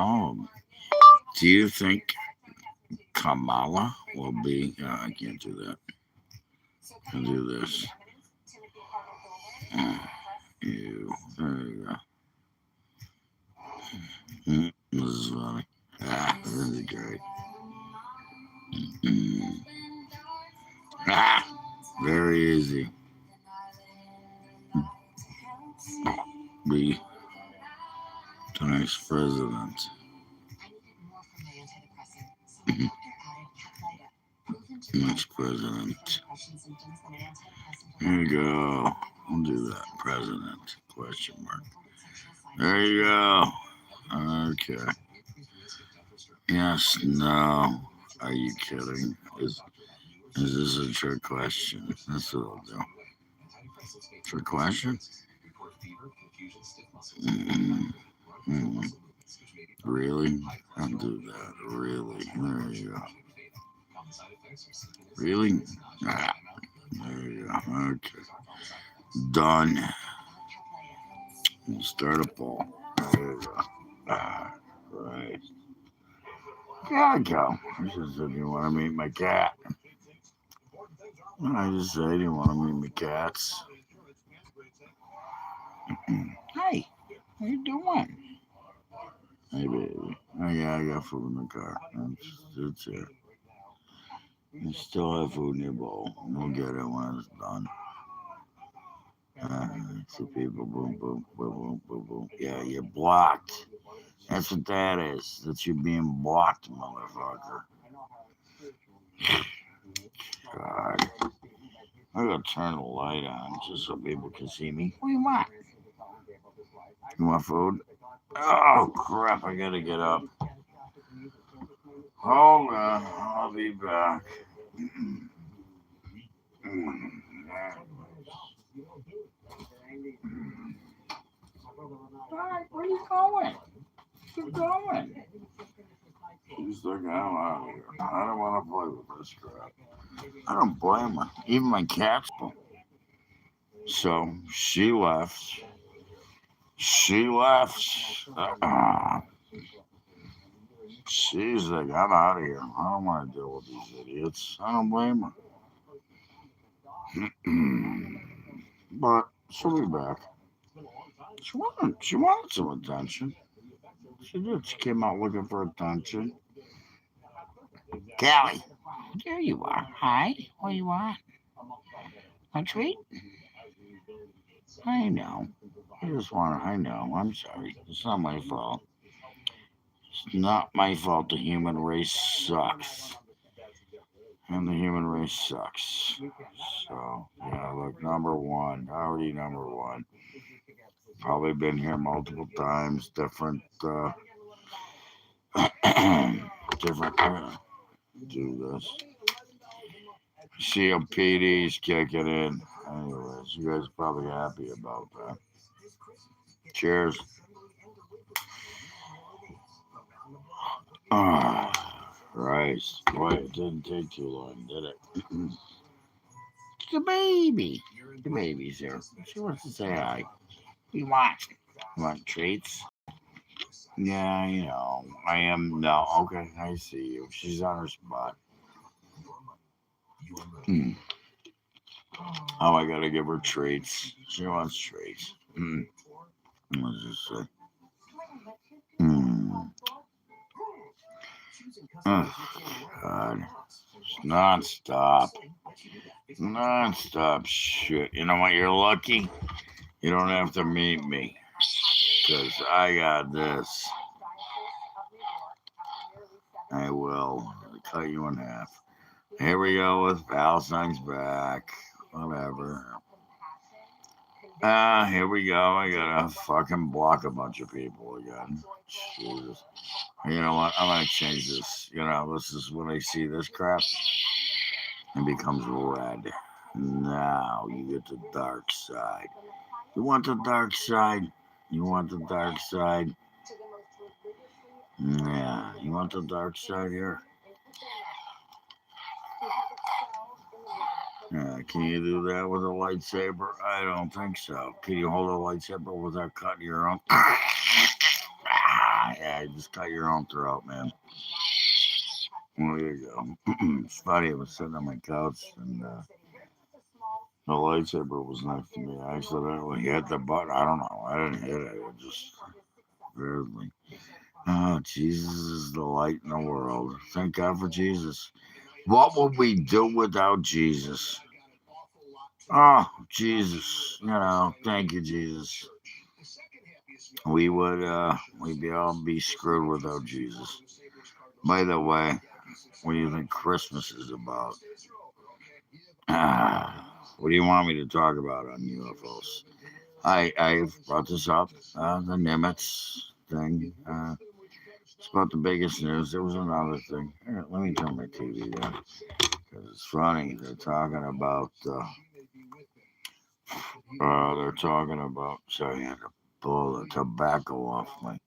Oh, do you think Kamala will be? I can't do that. I'll do this. You. There you go. This is funny. This is great. Mm. Very easy. Be the next president. Next president. There you go. I'll do that. President? Question mark. There you go. Okay. Yes. No. Are you kidding? Is this a trick question? That's what I'll do. Trick question? Mm, mm. Really? I'll do that. Really? There you go. Really? Ah, there you go. Okay. Done. We'll start a poll. There you go. Right. Gotta go. I just said, you want to meet my cat? I just said, you want to meet my cats? Hey, how you doing? Hey, baby. Oh, yeah, I got food in the car. It's here. You still have food in your bowl. You'll get it when it's done. See people, boom, boom, boom, boom, boom, boom. Yeah, you're blocked. That's what that is. That's you being blocked, motherfucker. God. I gotta turn the light on just so people can see me. What do you want? You want food? Oh, crap, I gotta get up. Hold on, I'll be back. Alright, where are you going? Keep going. She's like, I'm out of here. I don't want to play with this crap. I don't blame her. Even my cats. So she left. She left. She's like, I'm out of here. I don't want to deal with these idiots. I don't blame her. But she'll be back. She wanted some attention. She did. She came out looking for attention. Callie, there you are. Hi. What do you want? A treat? I know. I just want to. I know. I'm sorry. It's not my fault. It's not my fault. The human race sucks. And the human race sucks. So, yeah, look, number one. Already number one. Probably been here multiple times. Different, different, do this. COPD's kicking in. Anyways, you guys are probably happy about that. Cheers. Christ. Boy, it didn't take too long, did it? It's the baby. The baby's here. She wants to say hi. You want? You want treats? Yeah, you know. I am. No, okay, I see you. She's on her spot. Hmm. Oh, I gotta give her treats. She wants treats. Let's just say. Hmm. Oh, God. It's non-stop. Non-stop shit. You know what? You're lucky. You don't have to meet me. Because I got this. I will cut you in half. Here we go with Palestine's back. Whatever. Here we go. I gotta fucking block a bunch of people again. Jesus. You know what? I'm gonna change this. You know, this is when I see this crap, it becomes red. Now you get the dark side. You want the dark side? You want the dark side? Yeah, you want the dark side here? Yeah, can you do that with a lightsaber? I don't think so. Can you hold a lightsaber without cutting your own? Yeah, just cut your own throat, man. Well, there you go. It's funny. I was sitting on my couch and the lightsaber was next to me. I accidentally hit the button. I don't know. I didn't hit it. It just weirdly. Oh, Jesus is the light in the world. Thank God for Jesus. What would we do without Jesus? Oh, Jesus. Thank you, Jesus. We'd be all be screwed without Jesus. By the way, what do you think Christmas is about? What do you want me to talk about on UFOs? I've brought this up, the Nimitz thing. It's about the biggest news. There was another thing. Here, let me turn my TV down because it's funny. They're talking about. They're talking about. Sorry, I had to pull the tobacco off my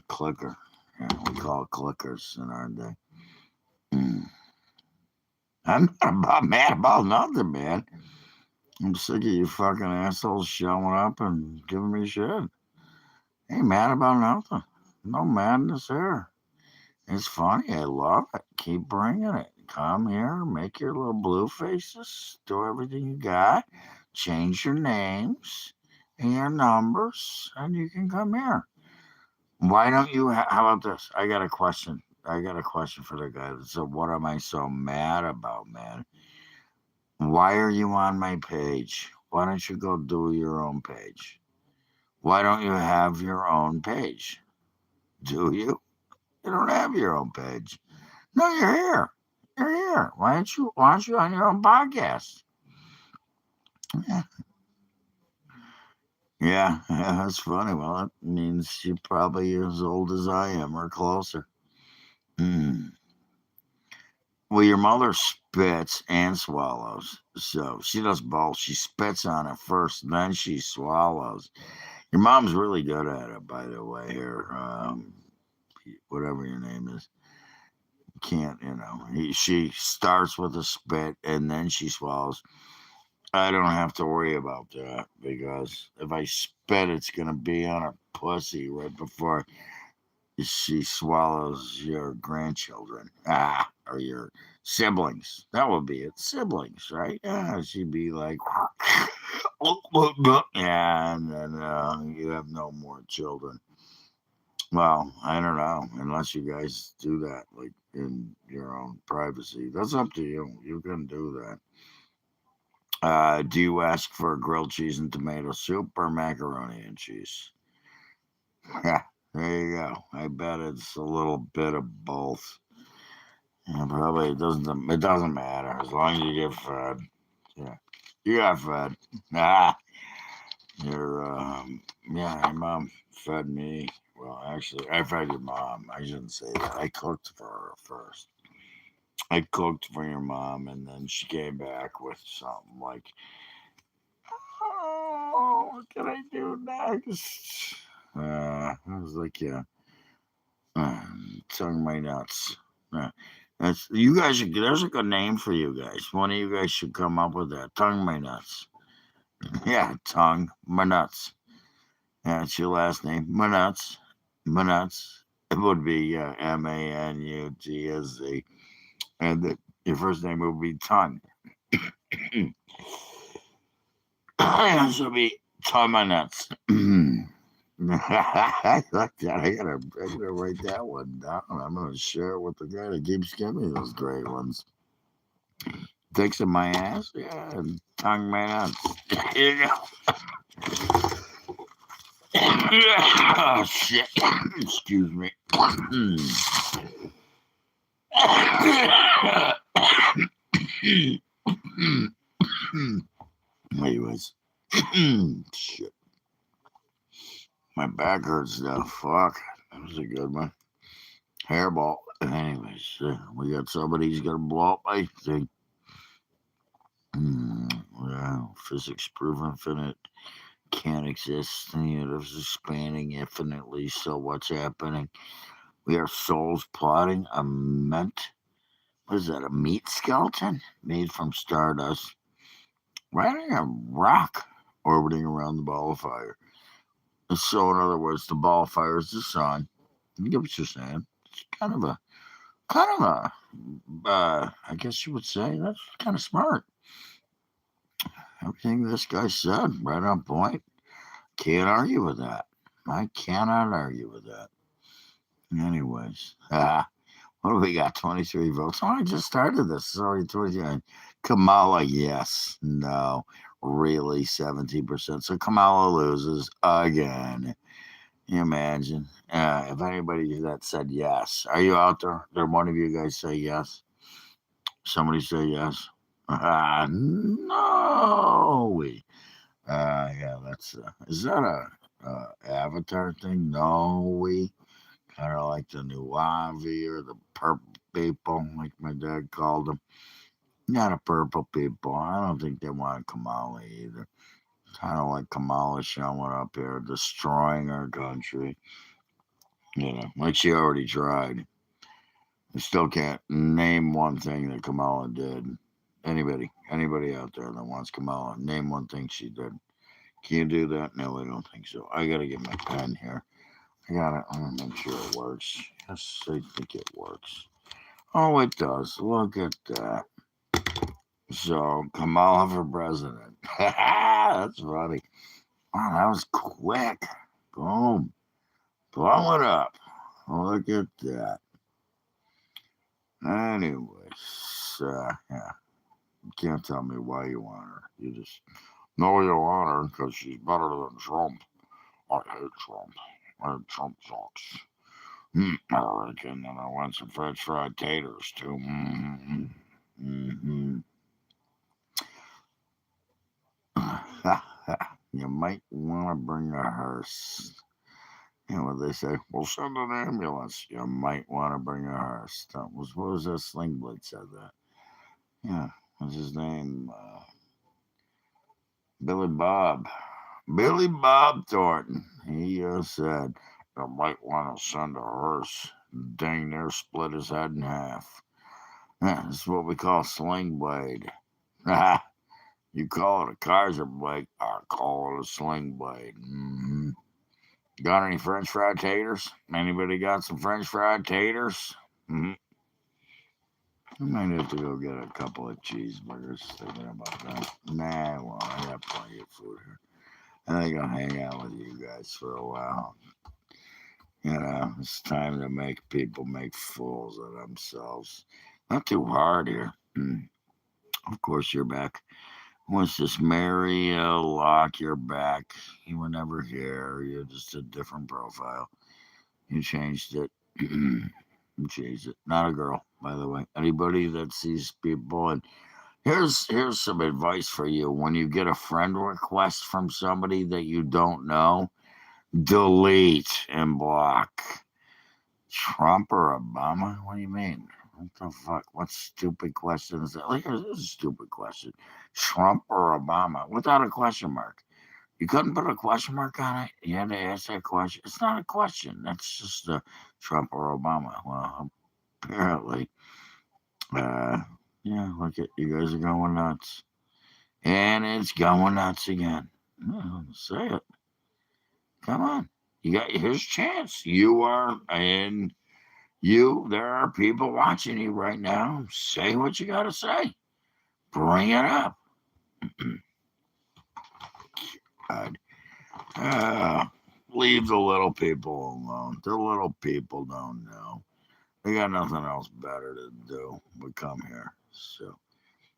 clicker. Yeah, we call it clickers in our day. Mm. I'm not mad about nothing, man. I'm sick of you fucking assholes showing up and giving me shit. Ain't mad about nothing. No madness here. It's funny. I love it. Keep bringing it. Come here, make your little blue faces, do everything you got, change your names and your numbers, and you can come here. Why don't you? How about this? I got a question. I got a question for the guy that said, "What am I so mad about, man? Why are you on my page? Why don't you go do your own page? Why don't you have your own page? Do you? You don't have your own page. No, you're here. You're here. Why aren't you on your own podcast? Yeah, yeah, that's funny. Well, that means you're probably as old as I am or closer. Hmm. Well, your mother spits and swallows. So she does both. She spits on it first, then she swallows. Your mom's really good at it, by the way, here. Whatever your name is. Can't, she starts with a spit and then she swallows. I don't have to worry about that because if I spit, it's going to be on her pussy right before she swallows your grandchildren, or your siblings. That would be it, siblings, right? Yeah, she'd be like, yeah, and then you have no more children. Well, I don't know, unless you guys do that, like in your own privacy. That's up to you. You can do that. Do you ask for grilled cheese and tomato soup or macaroni and cheese? Yeah, there you go. I bet it's a little bit of both. Yeah, probably it doesn't. It doesn't matter as long as you get fed. Yeah, you got fed. Ah, yeah. Your mom fed me. Well, actually, I fed your mom. I shouldn't say that. I cooked for her first. I cooked for your mom, and then she came back with something like, "Oh, what can I do next?" I was like, "Yeah, tongue my nuts." Uh, that's you guys should. There's a good name for you guys. One of you guys should come up with that. Tongue my nuts. Yeah, tongue my nuts. Yeah, it's your last name. My nuts. My nuts. It would be Manutz, and your first name would be Tongue. This would be Tongue my nuts. I like that. I gotta write that one down. I'm gonna share it with the guy that keeps giving me those great ones. Dicks in my ass, yeah, and tongue my nuts. Here you go. Oh shit! Excuse me. Anyways, shit. My back hurts now. Fuck. That was a good one. Hairball. Anyways, we got somebody who's gonna blow up my thing. Yeah, physics prove infinite can't exist. The universe is expanding infinitely. So what's happening? We are souls plotting a what is that? A meat skeleton made from stardust, riding a rock orbiting around the ball of fire. So, in other words, the ball fires the sun. You get what you're saying? It's kind of a, I guess you would say that's kind of smart. Everything this guy said, right on point. Can't argue with that. I cannot argue with that. Anyways, what do we got? 23 votes. Oh, I just started this. Sorry, 29. Kamala, yes. No. Really, 17%. So Kamala loses again. Can you imagine? If anybody that said yes, are you out there? Did one of you guys say yes? Somebody say yes? No. Yeah, that's. Is that a Avatar thing? No, we kind of like the new Avi or the purple people, like my dad called them. Not a purple people. I don't think they want Kamala either. Kind of like Kamala showing up here, destroying our country. Like she already tried. I still can't name one thing that Kamala did. Anybody out there that wants Kamala, name one thing she did. Can you do that? No, I don't think so. I gotta get my pen here. I want to make sure it works. Yes, I think it works. Oh, it does. Look at that. So, Kamala for president. That's funny. Wow, that was quick. Boom. Blow it up. Look at that. Anyways, yeah. You can't tell me why you want her. You just know you want her because she's better than Trump. I hate Trump. Trump sucks. I reckon, and I want some French fried taters too. Mm-hmm. You might want to bring a hearse. You know what they say? We'll send an ambulance. You might want to bring a hearse. What was that? Sling Blade said that. Yeah, what's his name? Billy Bob. Billy Bob Thornton. He said, you might want to send a hearse. Dang near split his head in half. Yeah, this is what we call Sling Blade. You call it a Kaiser blade, I call it a sling blade. Got any French fried taters? Anybody got some French fried taters? I might have to go get a couple of cheeseburgers. Thinking about that. Nah, well, I got plenty of food here. I think I'll hang out with you guys for a while. It's time to make people make fools of themselves. Not too hard here. Of course, you're back. What's this? Mary Locke, you're back. You were never here. You're just a different profile. You changed it. You changed it. Not a girl, by the way. Anybody that sees people and here's some advice for you. When you get a friend request from somebody that you don't know, delete and block. Trump or Obama? What do you mean? What the fuck? What stupid question is that? Like, this is a stupid question. Trump or Obama? Without a question mark. You couldn't put a question mark on it? You had to ask that question. It's not a question. That's just a Trump or Obama. Well, apparently. Uh, yeah, look at you guys are going nuts. And it's going nuts again. Say it. Come on. Here's a chance. You are in. There are people watching you right now. Say what you got to say. Bring it up. God. Leave the little people alone. The little people don't know. They got nothing else better to do but come here. So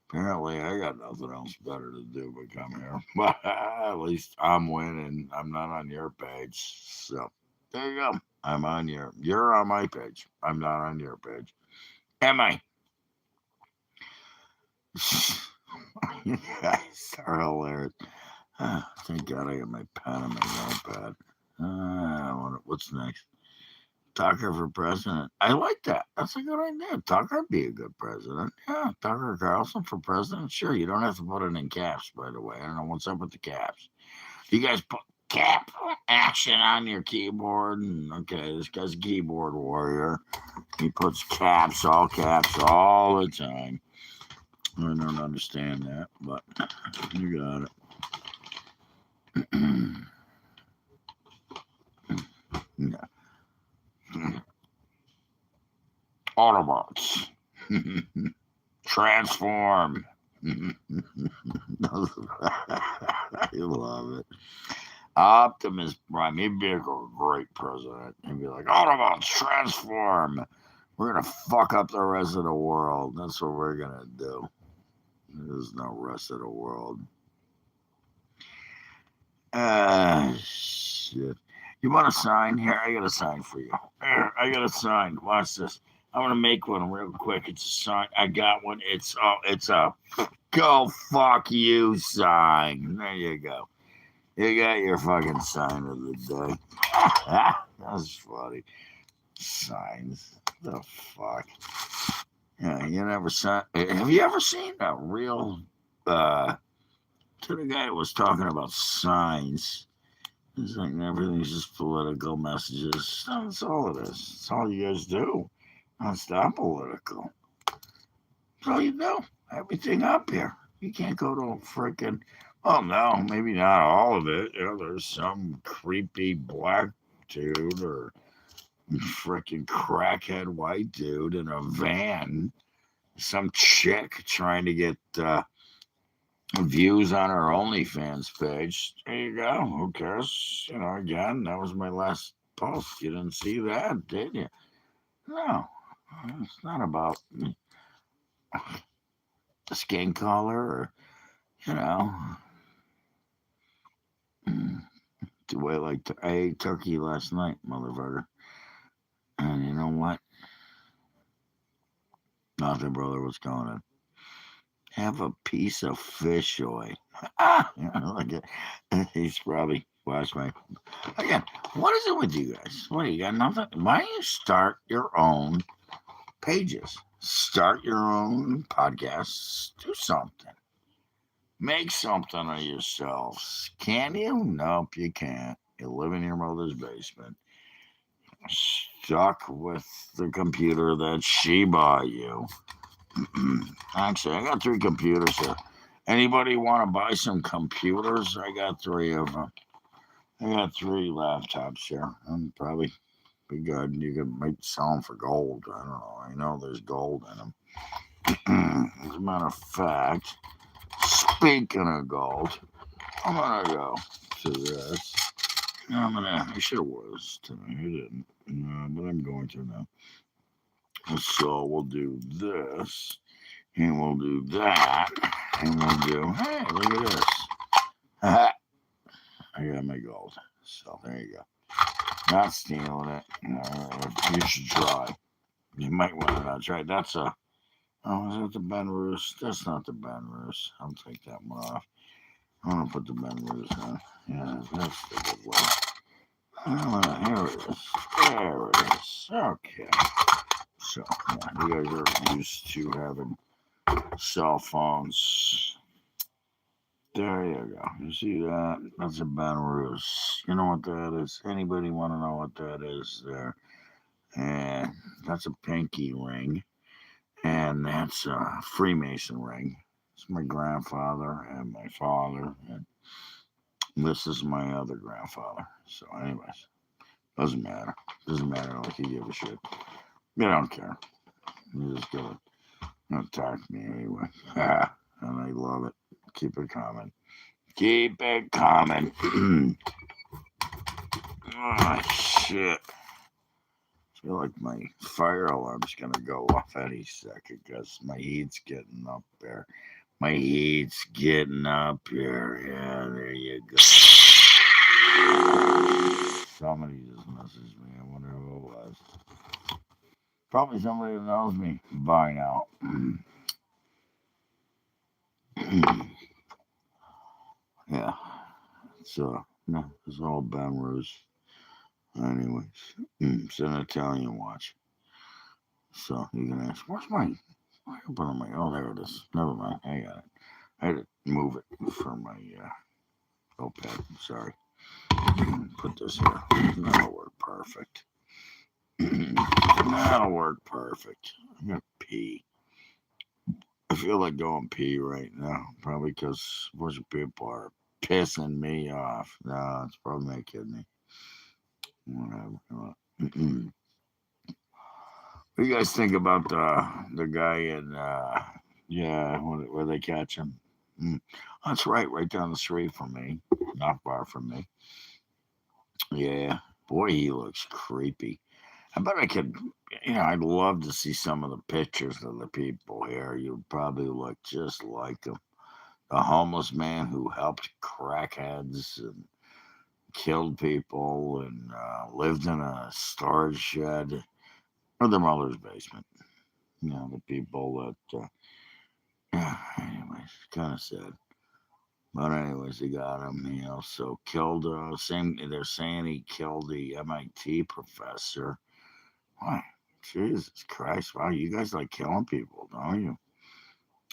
apparently I got nothing else better to do but come here. But at least I'm winning. I'm not on your page. So there you go. You're on my page. I'm not on your page. Am I? You guys are hilarious. Thank God I got my pen and my notepad. What's next? Tucker for president. I like that. That's a good idea. Tucker would be a good president. Yeah, Tucker Carlson for president. Sure, you don't have to put it in caps, by the way. I don't know what's up with the caps. You guys put cap action on your keyboard. And, okay, this guy's a keyboard warrior. He puts caps all the time. I don't understand that, but you got it. Yeah. Autobots. Transform. I love it. Optimus Prime. He'd be a great president. He'd be like, Autobots, transform. We're going to fuck up the rest of the world. That's what we're going to do. There's no rest of the world. Shit. You want a sign? Here, I got a sign for you. Here, I got a sign. Watch this. I'm gonna make one real quick. It's a sign. I got one. It's a go fuck you sign. There you go. You got your fucking sign of the day. That's funny. Signs. The fuck. Yeah, you never saw. Have you ever seen a real? To the guy that was talking about signs. It's like everything's just political messages. That's all it is. That's all you guys do. Non-stop political. That's all you do. Everything up here. You can't go to a freaking. Oh no, maybe not all of it. You know, there's some creepy black dude or freaking crackhead white dude in a van. Some chick trying to get views on our OnlyFans page. There you go. Who cares? You know, again, that was my last post. You didn't see that, did you? No, it's not about the skin color or, you know, the way like I ate turkey last night, motherfucker. And you know what? Nothing, brother. What's going on? Have a piece of fish oil. You know, like it. He's probably watched my. Again, what is it with you guys? What do you got? Nothing. Why don't you start your own pages? Start your own podcasts. Do something. Make something of yourselves. Can you? Nope, you can't. You live in your mother's basement, stuck with the computer that she bought you. Actually, I got 3 computers here. Anybody want to buy some computers? I got 3 of them. I got 3 laptops here. I'm probably be good. You could might sell them for gold. I don't know. I know there's gold in them. As a matter of fact, speaking of gold, I'm gonna go to this. I should have wore this tonight. I didn't. No, but I'm going to now. So we'll do this, and we'll do that, and we'll do. Hey, look at this. I got my gold. So there you go. Not stealing it. You should try. You might want to not try. That's a. Oh, is that the Ben Roos? That's not the Ben Roos. I'll take that one off. I'm gonna put the Ben Roos on. Yeah, that's the good one. Here it is. There it is. Okay. So, yeah, you guys are used to having cell phones. There you go. You see that? That's a Belarus. You know what that is? Anybody want to know what that is there? And that's a pinky ring. And that's a Freemason ring. It's my grandfather and my father. And this is my other grandfather. So, anyways, doesn't matter. Doesn't matter like you give a shit. You don't care. You just gotta attack me anyway. And I love it. Keep it coming. Keep it coming. Oh, shit. I feel like my fire alarm's gonna go off any second because my heat's getting up there. My heat's getting up here. Yeah, there you go. Somebody just messaged me. I wonder who it was. Probably somebody that knows me by now. Yeah. So, no, it's all Bamroos. Anyways, it's an Italian watch. So you can ask, where's my? Why open on my? Oh, there it is. Never mind. I got it. I had to move it for my OPED. Sorry. Put this here. That'll work perfect. That'll work perfect. I'm gonna pee. I feel like going pee right now, probably because a bunch of people are pissing me off. No, it's probably my kidney. Whatever. What do you guys think about the guy in yeah, where they catch him? Mm. That's right down the street from me, not far from me. Yeah, boy, he looks creepy. I bet I could, I'd love to see some of the pictures of the people here. You'd probably look just like him. The homeless man who helped crackheads and killed people and lived in a storage shed or their mother's basement. The people that, yeah, anyways, kind of sad. But anyways, they got him. So killed. Same. They're saying he killed the MIT professor. Why? Jesus Christ! Wow, you guys like killing people, don't you?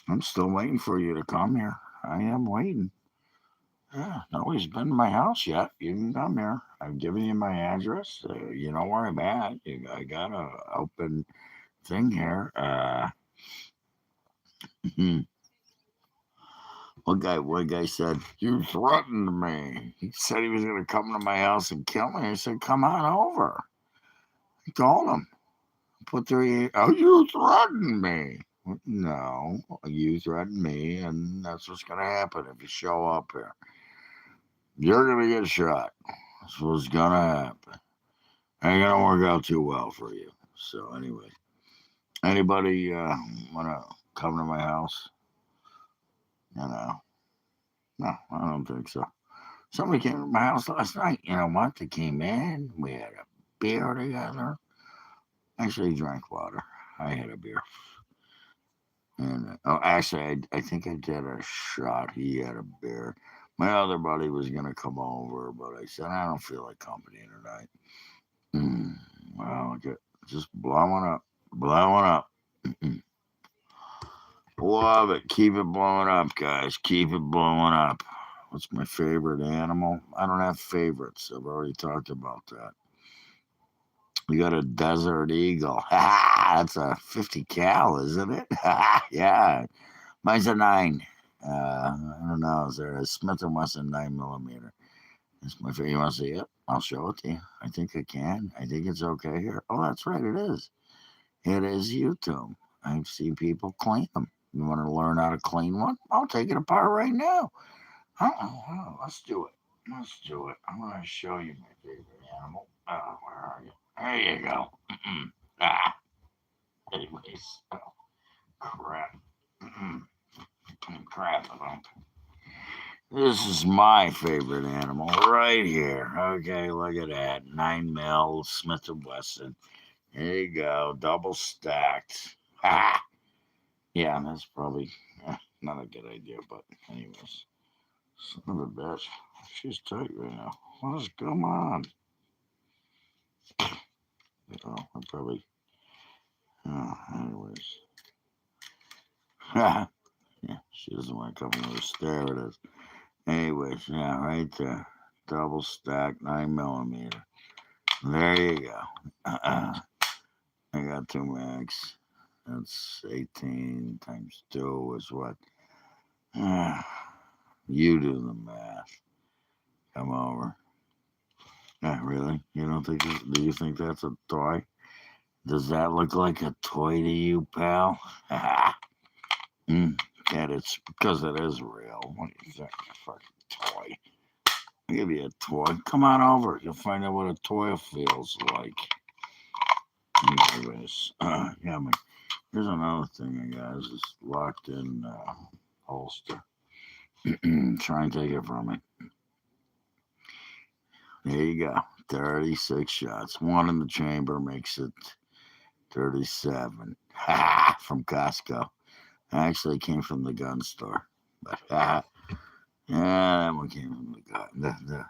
I'm still waiting for you to come here. I am waiting. Yeah, nobody's been to my house yet. You can come here. I've given you my address. You know where I'm at. I got a open thing here. One guy said, "You threatened me." He said he was going to come to my house and kill me. I said, "Come on over." I told him, "Put three." Oh, you threatened me. No, you threatened me, and that's what's going to happen if you show up here. You're going to get shot. That's what's going to happen. Ain't going to work out too well for you. So, anyway, anybody want to come to my house? You know, no, I don't think so. Somebody came to my house last night. You know what? They came in. We had a beer together. Actually, he drank water. I had a beer. And actually, I think I did a shot. He had a beer. My other buddy was gonna come over, but I said I don't feel like company tonight. Mm, well, okay, just blowing up. Love it. Keep it blowing up, guys. Keep it blowing up. What's my favorite animal? I don't have favorites. I've already talked about that. We got a desert eagle. That's a 50 cal, isn't it? Yeah. Mine's a 9. I don't know. Is there a Smith& Wesson 9 millimeter? It's my favorite. You want to see it? I'll show it to you. I think I can. I think it's okay here. Oh, that's right. It is. It is YouTube. I've seen people clean them. You want to learn how to clean one? I'll take it apart right now. Let's do it. Let's do it. I'm going to show you my favorite animal. Oh, where are you? There you go. Ah, anyways. Oh, crap. Crap. This is my favorite animal right here. Okay, look at that. 9 mil Smith& Wesson. There you go. Double stacked. Ha! Yeah, that's probably not a good idea, but anyways. Son of a bitch. She's tight right now. What is going on? I probably. Oh, anyways. Yeah, she doesn't want to come over. There it is. Anyways, yeah, right there. Double stack 9 millimeter. There you go. I got 2 max. That's 18 times 2 is what? You do the math. Come over. Really? You don't think? Do you think that's a toy? Does that look like a toy to you, pal? Yeah, it's because it is real. What do you think? Fucking toy. I'll give you a toy. Come on over. You'll find out what a toy feels like. Anyways, yeah, here's another thing, guys. It's locked in holster. Try and take it from me. There you go. 36 shots. One in the chamber makes it 37. From Costco. Actually, it came from the gun store. But yeah, that one came from the gun.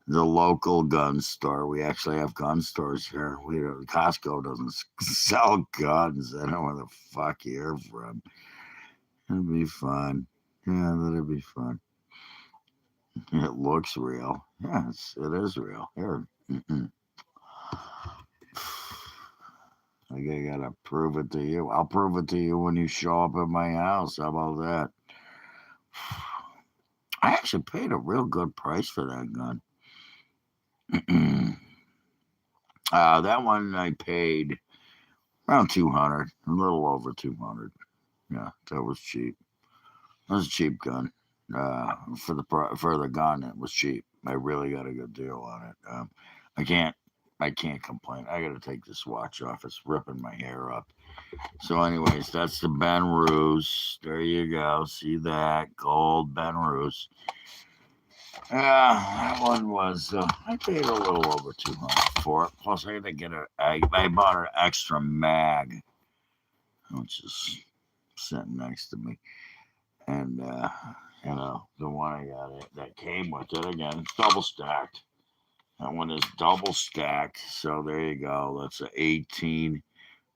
The local gun store. We actually have gun stores here. Costco doesn't sell guns. I don't know where the fuck you're from. It'd be fun. Yeah, that'd be fun. It looks real. Yes, it is real. Here. I gotta prove it to you. I'll prove it to you when you show up at my house. How about that? I actually paid a real good price for that gun. That one I paid around 200, a little over 200. Yeah, that was cheap. That was a cheap gun. For the gun, it was cheap. I really got a good deal on it. I can't I can't complain. I got to take this watch off. It's ripping my hair up. So, anyways, that's the Ben Ruse. There you go. See that gold Ben Ruse. Yeah, that one was. I paid a little over 200 for it. Plus, I had to get a. I bought an extra mag, which is sitting next to me, and the one I got it that came with it again, double stacked. That one is double stacked. So there you go. That's an 18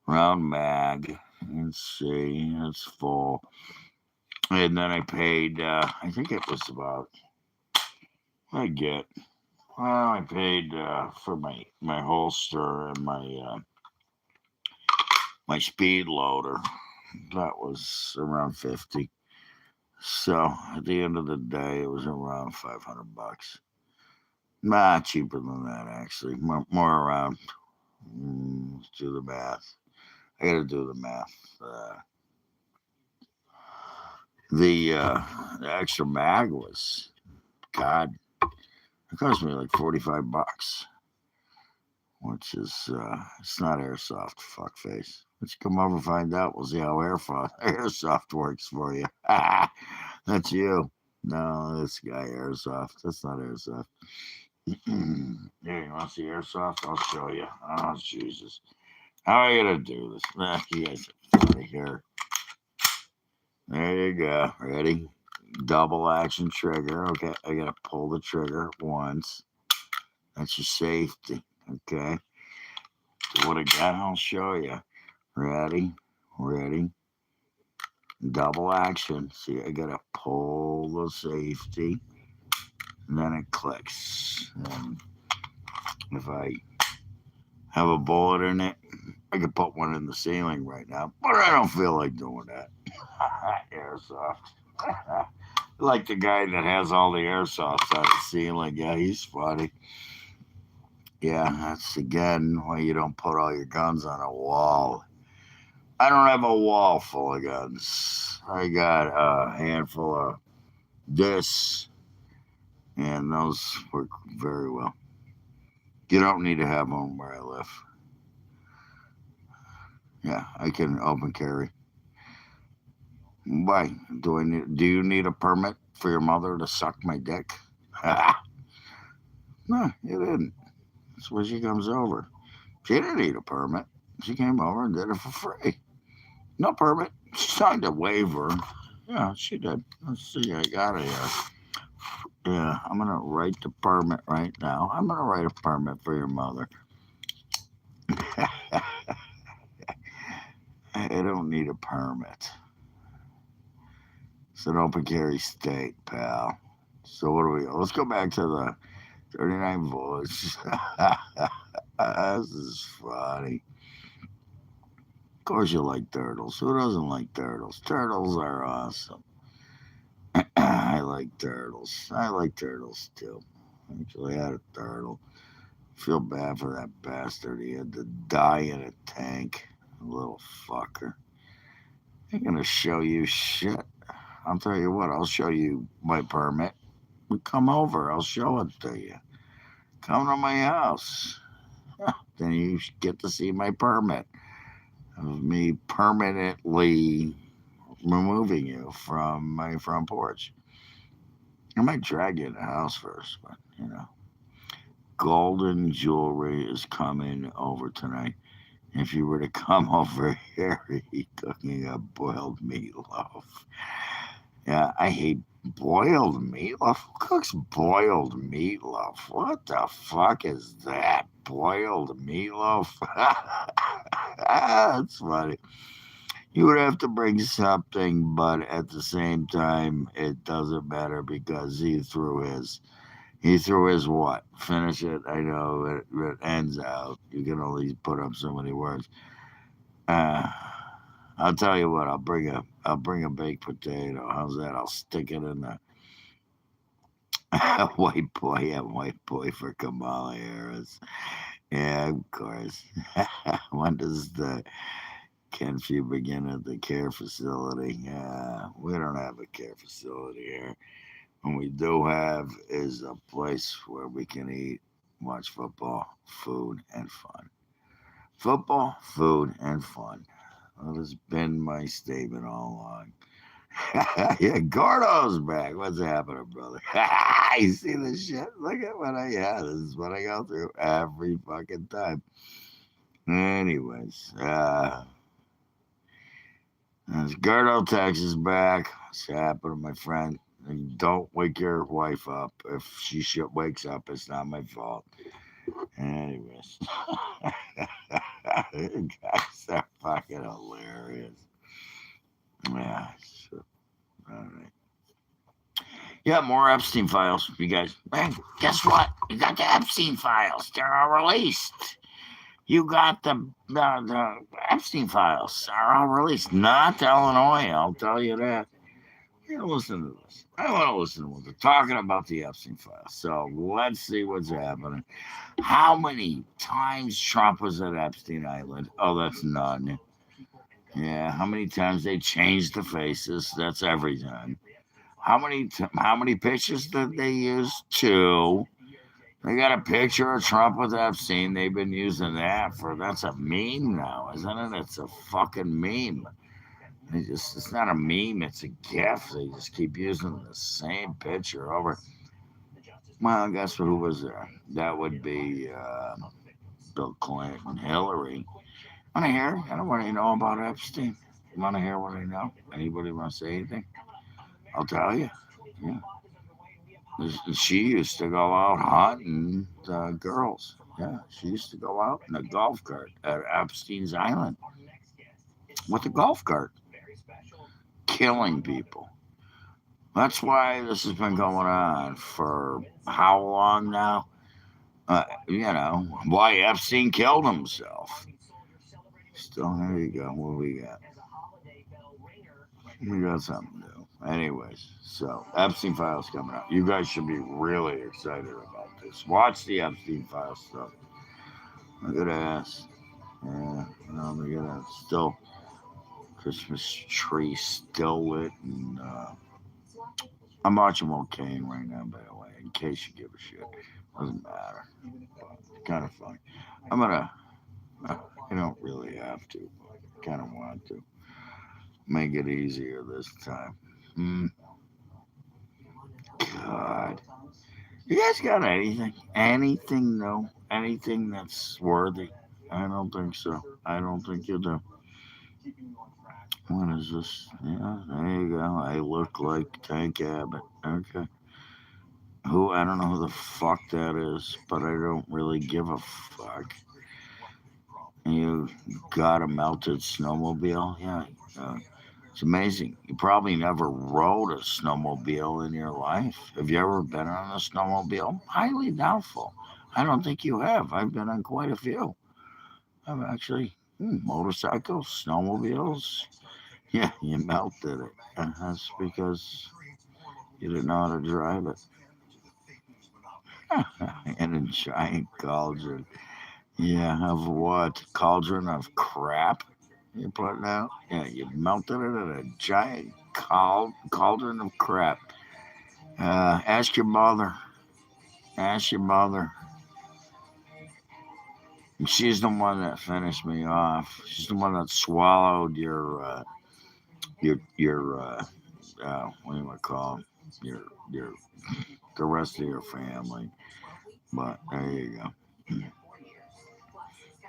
round mag. Let's see, it's full. And then I paid. I think it was about. I get. Well, I paid for my holster and my speed loader. That was around 50. So at the end of the day, it was around $500. Nah, cheaper than that actually. More around. Let's do the math. I got to do the math. The extra mag was God. It cost me like $45, which is it's not airsoft. Fuckface. Let's come over and find out. We'll see how airsoft works for you. That's you. No, this guy airsoft. That's not airsoft. Here, you want to see airsoft? I'll show you. Oh Jesus. How are you gonna do this? You guys are funny here. There you go. Ready? Double action trigger. Okay, I gotta pull the trigger once. That's your safety. Okay. So what I got, I'll show you. Ready? Ready? Double action. See, I gotta pull the safety. And then it clicks. And if I have a bullet in it, I could put one in the ceiling right now. But I don't feel like doing that. Airsoft. Like the guy that has all the airsofts on the ceiling. Yeah, he's funny. Yeah, that's again why you don't put all your guns on a wall. I don't have a wall full of guns. I got a handful of this, and those work very well. You don't need to have them where I live. Yeah, I can open carry. Why? Do you need a permit for your mother to suck my dick? No, you didn't. That's where she comes over. She didn't need a permit. She came over and did it for free. No permit. She signed a waiver. Yeah, she did. Let's see. I got it here. Yeah, I'm gonna write the permit right now. I'm gonna write a permit for your mother. I don't need a permit. It's an open carry state, pal. So what do we? Let's go back to the 39 volts. This is funny. Of course you like turtles. Who doesn't like turtles? Turtles are awesome. I like turtles. I like turtles too. Actually, I had a turtle. Feel bad for that bastard. He had to die in a tank. Little fucker. I ain't gonna show you shit. I'll tell you what, I'll show you my permit. Come over, I'll show it to you. Come to my house. Then you get to see my permit of me permanently removing you from my front porch. I might drag you in the house first, but golden jewelry is coming over tonight. If you were to come over here, he'd cooking up boiled meatloaf. Yeah, I hate boiled meatloaf. Who cooks boiled meatloaf? What the fuck is that? Boiled meatloaf? That's funny. You would have to bring something, but at the same time, it doesn't matter because he threw his. He threw his what? Finish it. I know it ends out. You can only put up so many words. Uh, I'll tell you what. I'll bring a baked potato. How's that? I'll stick it in the White boy, yeah, white boy for Kamala Harris. Yeah, of course. When does the curfew begin at the care facility? We don't have a care facility here. What we do have is a place where we can eat, watch football, food, and fun. Football, food, and fun. That has been my statement all along. Yeah, Gordo's back. What's happening, brother? You see this shit? Look at what this is what I go through every fucking time. Anyways, as Gordo Texas back. What's happening, my friend? And don't wake your wife up. If she wakes up, it's not my fault. Anyways, you guys are fucking hilarious. Yeah, so, all right. Yeah, more Epstein files. You guys, man, guess what? You got the Epstein files. They're all released. You got the Epstein files are all released. Not Illinois, I'll tell you that. Yeah, listen to this. I want to listen to what they're talking about the Epstein files. So let's see what's happening. How many times Trump was at Epstein Island? Oh, that's none. Yeah, how many times they changed the faces? That's every time. How many pictures did they use? Two. They got a picture of Trump with Epstein. They've been using that for that's a meme now, isn't it? It's a fucking meme. It's not a meme, it's a gif. They just keep using the same picture over. Well, guess who was there? That would be Bill Clinton, Hillary. Want to hear? I don't want to know about Epstein. Want to hear what I know? Anybody want to say anything? I'll tell you. Yeah. She used to go out hunting girls. Yeah, she used to go out in a golf cart at Epstein's Island with a golf cart, killing people. That's why this has been going on for how long now? Why Epstein killed himself. Still, there you go. What we got? We got something new. Anyways, so Epstein files coming up. You guys should be really excited about this. Watch the Epstein files stuff. Look at ass. Yeah, look at that. Still, Christmas tree still lit. And I'm watching Volcane right now, by the way, in case you give a shit. Doesn't matter. Kind of funny. I'm gonna. I don't really have to, but kind of want to make it easier this time. Hmm. God, you guys got anything? Anything? No. Anything that's worthy? I don't think so. I don't think you do. What is this? Yeah, there you go. I look like Tank Abbott. Okay. Who? I don't know who the fuck that is, but I don't really give a fuck. You got a melted snowmobile? Yeah. It's amazing. You probably never rode a snowmobile in your life. Have you ever been on a snowmobile? Highly doubtful. I don't think you have. I've been on quite a few. I've actually, motorcycles, snowmobiles. Yeah, you melted it. And that's because you didn't know how to drive it. In a giant cauldron. Yeah, of what? Cauldron of crap you're putting out? Yeah, you melted it in a giant cauldron of crap. Ask your mother. Ask your mother. She's the one that finished me off. She's the one that swallowed your what do you want to call 'em? Your the rest of your family. But there you go.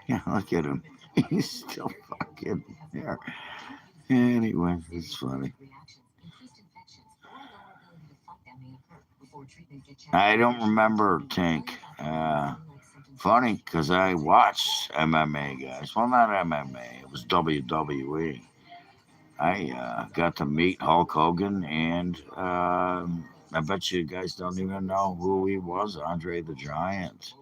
Yeah, look at him. He's still fucking there. Anyway, it's funny. I don't remember Tank. Funny because I watched MMA guys. Well, not MMA. It was WWE. I got to meet Hulk Hogan, and I bet you guys don't even know who he was. Andre the Giant,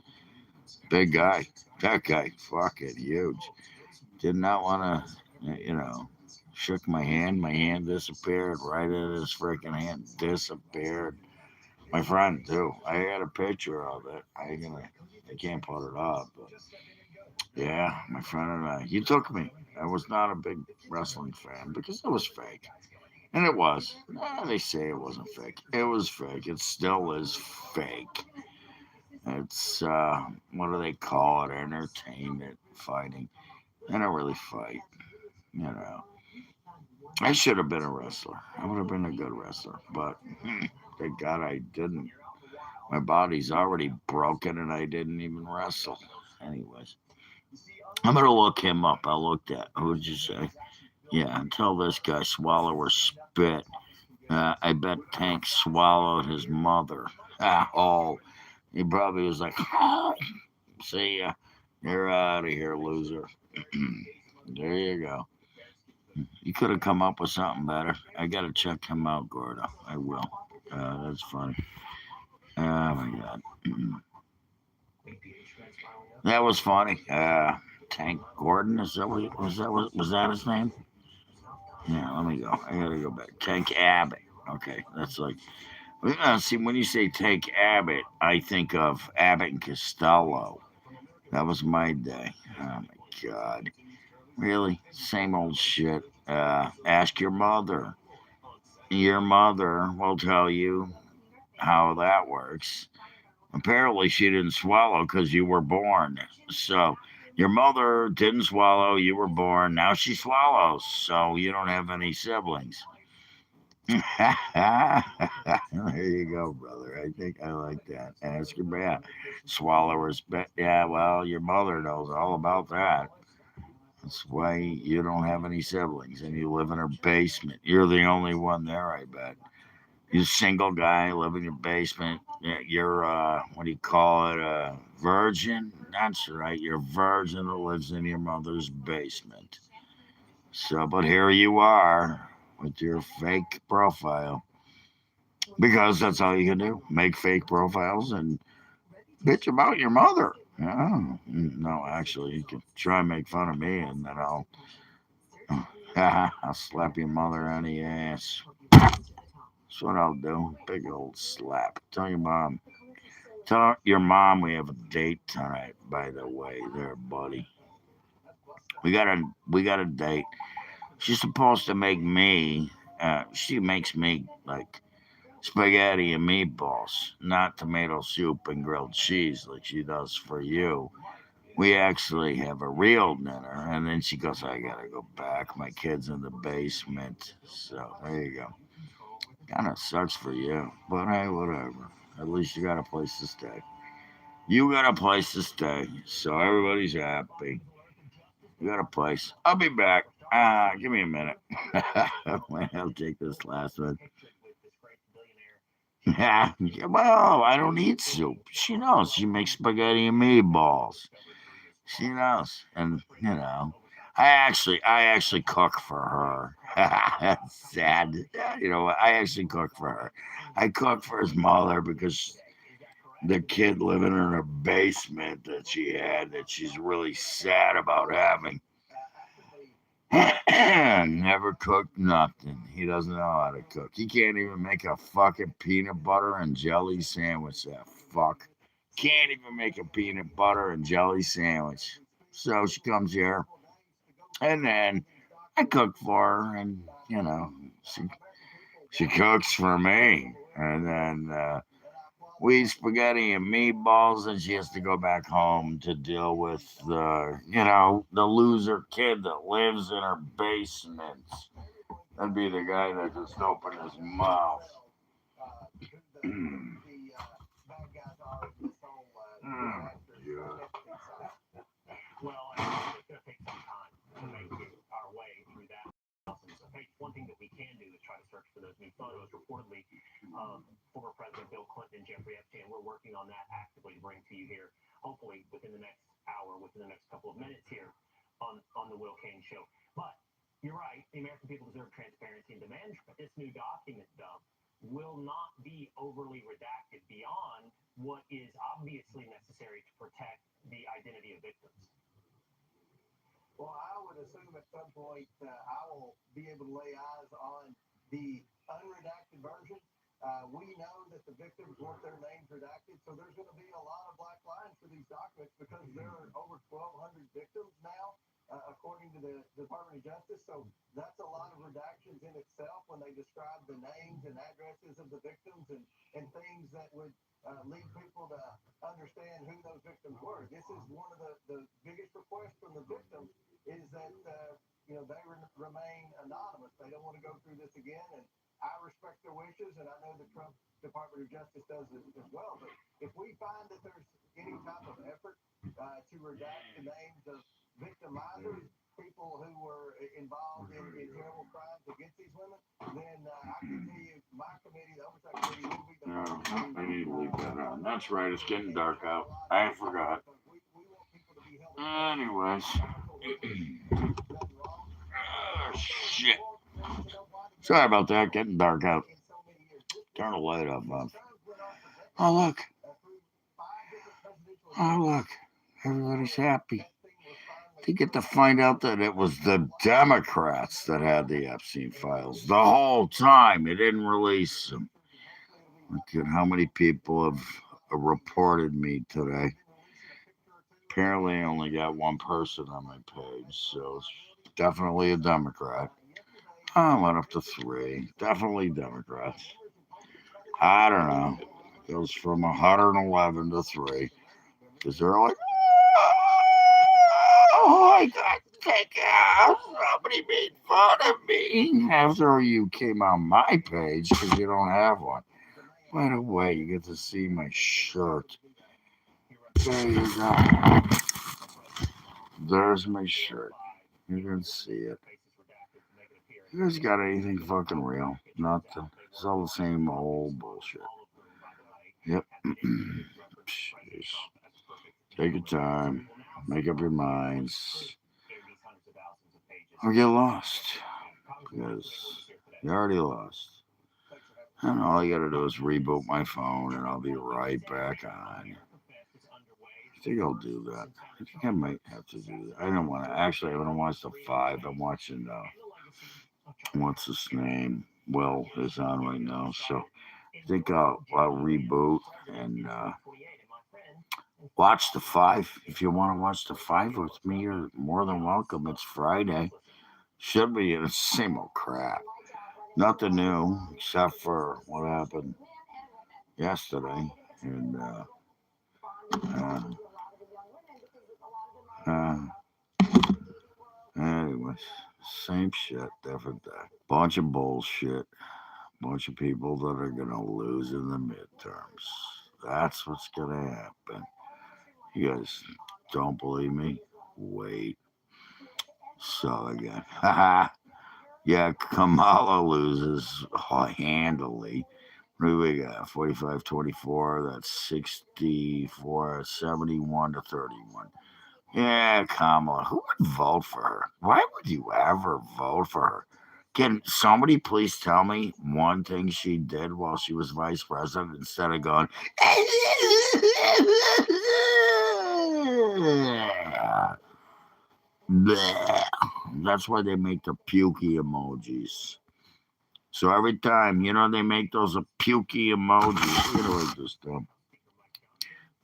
big guy. That guy, fucking huge. Did not want to. Shook my hand. My hand disappeared. Right in his freaking hand disappeared. My friend too. I had a picture of it. I can't put it up, but yeah, my friend and I. He took me. I was not a big wrestling fan because it was fake, and it was. They say it wasn't fake. It was fake. It still is fake. It's what do they call it? Entertainment fighting. They don't really fight. You know, I should have been a wrestler. I would have been a good wrestler, but thank God I didn't. My body's already broken, and I didn't even wrestle. Anyways, I'm gonna look him up. I looked at. Who did you say? Yeah, until this guy swallow or spit. I bet Tank swallowed his mother. Oh, he probably was like, oh, see ya. You're out of here, loser. There you go. You could have come up with something better. I gotta check him out, Gordo. I will. That's funny. Oh my god. That was funny. Tank Gordon, is that what was that his name? Yeah, let me go. I gotta go back. Tank Abbott. Okay, that's like see when you say Tank Abbott, I think of Abbott and Costello. That was my day. Oh my god. Really? Same old shit. Ask your mother. Your mother will tell you how that works. Apparently, she didn't swallow because you were born. So, your mother didn't swallow, you were born. Now she swallows, so you don't have any siblings. There you go, brother. I think I like that. Ask your man. Swallowers. Yeah, well, your mother knows all about that. That's why you don't have any siblings and you live in her basement. You're the only one there, I bet. You single guy, live in your basement. Yeah, you're what do you call it? A virgin? That's right. You're a virgin that lives in your mother's basement. So, but here you are with your fake profile because that's all you can do. Make fake profiles and bitch about your mother. Oh, no, actually, you can try and make fun of me, and then I'll slap your mother on the ass. That's what I'll do. Big old slap. Tell your mom. Tell your mom we have a date tonight. By the way, there, buddy. We got a date. She's supposed to make me. She makes me like spaghetti and meatballs, not tomato soup and grilled cheese like she does for you. We actually have a real dinner, and then she goes, "I gotta go back. My kid's in the basement." So there you go. Kind of sucks for you, but hey, whatever. At least you got a place to stay. You got a place to stay, so everybody's happy. You got a place. I'll be back. Give me a minute. I'll take this last one. Yeah, well, I don't eat soup. She knows. She makes spaghetti and meatballs. She knows, and I actually cook for her. That's sad. Yeah, I actually cook for her. I cook for his mother because the kid living in her basement that she had that she's really sad about having. Never cooked nothing. He doesn't know how to cook. He can't even make a fucking peanut butter and jelly sandwich. That fuck. Can't even make a peanut butter and jelly sandwich. So she comes here, and then I cook for her, and she she cooks for me, and then we eat spaghetti and meatballs, and she has to go back home to deal with the loser kid that lives in her basement. That'd be the guy that just opened his mouth. Yeah. We know that the victims want their names redacted, so there's going to be a lot of black lines for these documents because there are over 1,200 victims now, according to the Department of Justice. So that's a lot of redactions in itself when they describe the names and addresses of the victims and things that would lead people to understand who those victims were. This is one of the biggest requests from the victims is that they remain anonymous. They don't want to go through this again, and I respect their wishes, and I know the Trump Department of Justice does as well. But if we find that there's any type of effort to redact the names of victimizers, people who were involved in terrible crimes against these women, then I can tell you my committee, the Oversight Committee, will be the No, first to I need to leave that on. That's right. It's getting take dark down a out. lot of I these forgot. because we want people to be held accountable Anyways. for what they've done wrong. And also, if you Shit. want to know why the Sorry government about hasn't that. done Getting anything dark out. in so many years, Turn the light off, Bob. these terms went on for Oh, decades look. through 5 different presidential Oh, administrations. look. Everybody's happy. That thing was finally They get to cleared. find out that it was the Democrats that had the Epstein files the whole time. They didn't release them. Look at how many people have reported me today. Apparently, I only got one person on my page, so it's definitely a Democrat. I went up to three. Definitely Democrats. I don't know. Goes from 111 to three because they're like, oh, I got taken out. Somebody made fun of me after you came on my page because you don't have one. By the way, you get to see my shirt. There you go. There's my shirt. You can see it. You guys got anything fucking real? Nothing. It's all the same old bullshit. Yep. Jeez. Take your time. Make up your minds. Or get lost. Because you already lost. And all you gotta do is reboot my phone and I'll be right back on. I think I'll do that. I think I might have to do that. I don't want to. Actually, I haven't watched the five. I'm watching, what's his name? Will is on right now. So I think I'll reboot and watch the five. If you want to watch the five with me, you're more than welcome. It's Friday. Should be the same old crap. Nothing new except for what happened yesterday. And uh, uh, anyways, same shit, different day. Bunch of bullshit. Bunch of people that are gonna lose in the midterms. That's what's gonna happen. You guys don't believe me? Wait. So again, haha. Yeah, Kamala loses handily. What do we got? 45-24. That's 64, 71 to 31. Yeah, Kamala. Who would vote for her? Why would you ever vote for her? Can somebody please tell me one thing she did while she was vice president instead of going, bleh. That's why they make the pukey emojis. So every time, they make those pukey emojis. We're going to write this down.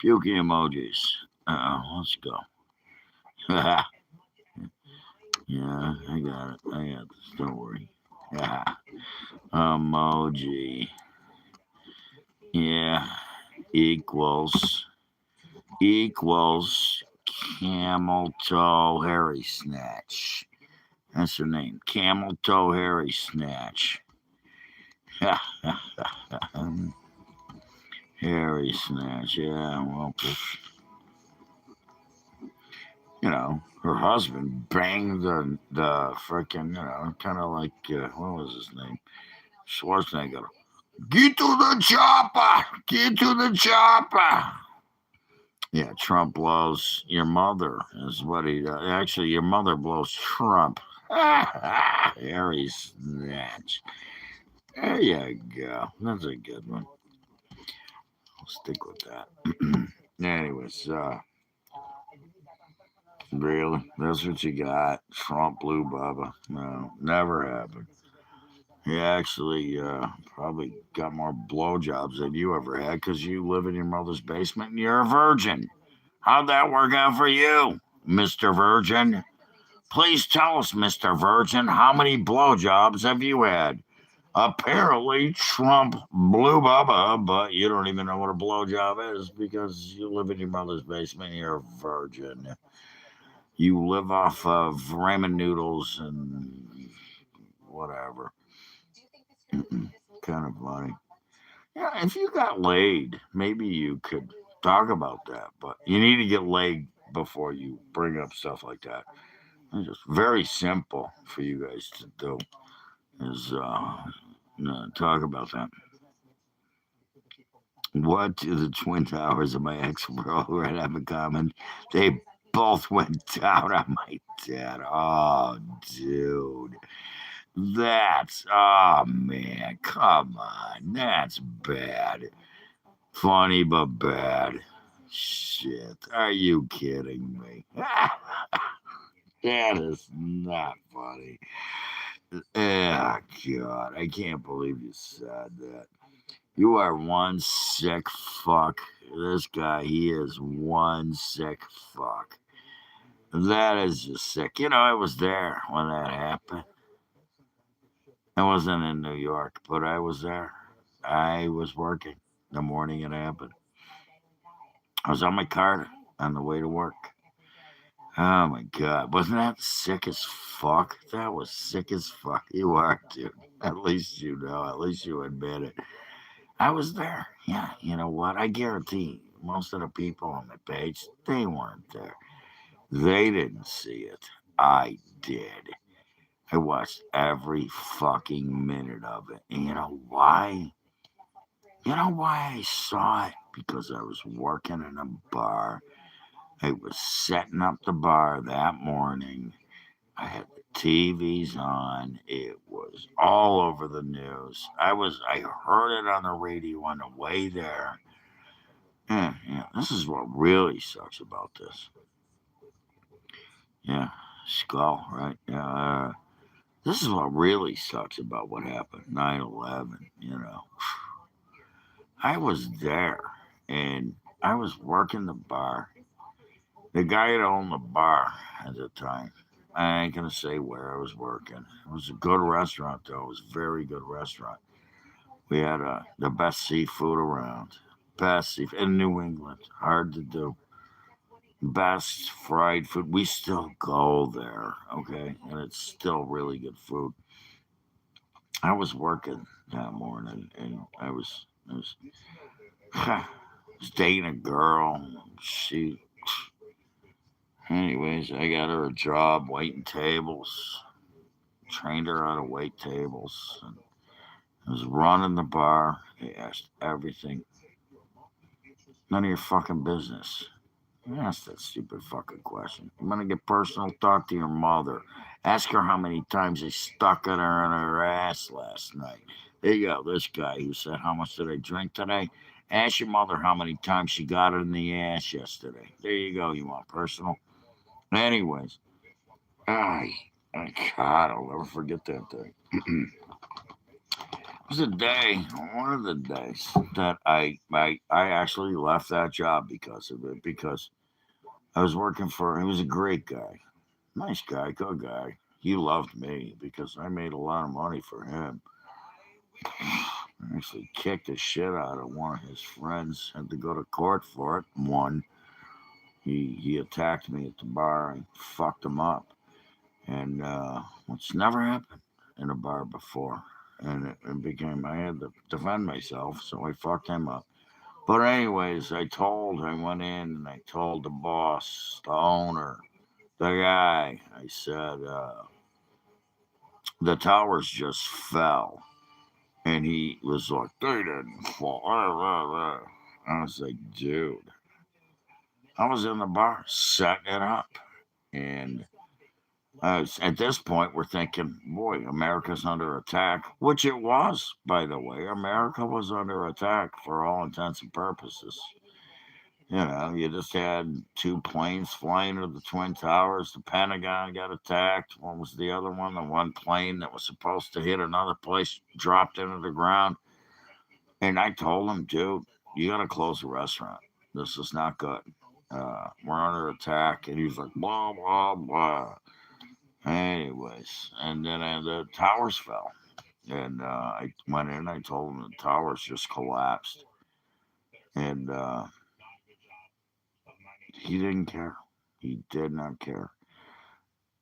Pukey emojis. Let's go. Yeah, I got it. I got this. Don't worry. Yeah. Emoji. Yeah. Equals. Equals. Camel toe hairy snatch. That's her name. Camel toe hairy snatch. Hairy snatch. Yeah, well, her husband banged the freaking, kind of like, what was his name? Schwarzenegger. Get to the chopper! Get to the chopper! Yeah, Trump blows your mother, is what he does. Actually, your mother blows Trump. Harry Snatch. There you go. That's a good one. I'll stick with that. Anyways, really? That's what you got? Trump blew Bubba? No, never happened. He actually probably got more blowjobs than you ever had because you live in your mother's basement and you're a virgin. How'd that work out for you, Mr. Virgin? Please tell us, Mr. Virgin, how many blowjobs have you had? Apparently, Trump blew Bubba, but you don't even know what a blowjob is because you live in your mother's basement and you're a virgin. You live off of ramen noodles and whatever. Kind of funny. Yeah, if you got laid, maybe you could talk about that, but you need to get laid before you bring up stuff like that. It's just very simple for you guys to do is talk about that. What do the twin towers of my ex girlfriend have in common? They both went down on my dad. Oh, dude. Oh man, come on. That's bad. Funny but bad. Shit. Are you kidding me? That is not funny. Oh, God. I can't believe you said that. You are one sick fuck. This guy, he is one sick fuck. That is just sick. I was there when that happened. I wasn't in New York, but I was there. I was working the morning it happened. I was on my car on the way to work. Oh my God. Wasn't that sick as fuck? That was sick as fuck. You are, dude. At least you know. At least you admit it. I was there. Yeah, you know what? I guarantee most of the people on the page, they weren't there. They didn't see it. I did. I watched every fucking minute of it. And you know why? You know why I saw it? Because I was working in a bar. I was setting up the bar that morning. I had the TVs on. It was all over the news. I heard it on the radio on the way there. Yeah, yeah. This is what really sucks about this. Yeah, skull, right? Yeah. This is what really sucks about what happened 9/11. I was there and I was working the bar. The guy that owned the bar at the time, I ain't gonna say where I was working. It was a good restaurant though. It was a very good restaurant. We had the best seafood around. Best seafood in New England. Hard to do. Best fried food. We still go there, okay? And it's still really good food. I was working that morning and I was dating a girl. Anyways, I got her a job waiting tables, trained her how to wait tables, and I was running the bar. They asked everything. None of your fucking business. Ask that stupid fucking question. I'm gonna get personal. Talk to your mother. Ask her how many times they stuck it her in her ass last night. There you go. This guy who said, "How much did I drink today?" Ask your mother how many times she got it in the ass yesterday. There you go. You want personal? Anyways, I, God, I'll never forget that day. It was a day, one of the days that I actually left that job because of it. Because I was working for. He was a great guy, nice guy, good guy. He loved me because I made a lot of money for him. I actually kicked the shit out of one of his friends. Had to go to court for it. One, he attacked me at the bar and fucked him up, and which never happened in a bar before. And it became I had to defend myself, so I fucked him up. But anyways, I went in and I told the boss, the owner, the guy, I said, the towers just fell. And he was like, they didn't fall. I was like, dude, I was in the bar setting it up. And at this point, we're thinking, boy, America's under attack, which it was, by the way. America was under attack for all intents and purposes. You just had two planes flying to the Twin Towers. The Pentagon got attacked. What was the other one? The one plane that was supposed to hit another place dropped into the ground. And I told him, dude, you got to close the restaurant. This is not good. We're under attack. And he was like, blah, blah, blah. Anyways, and then the towers fell. And I went in, I told him the towers just collapsed. And he didn't care. He did not care.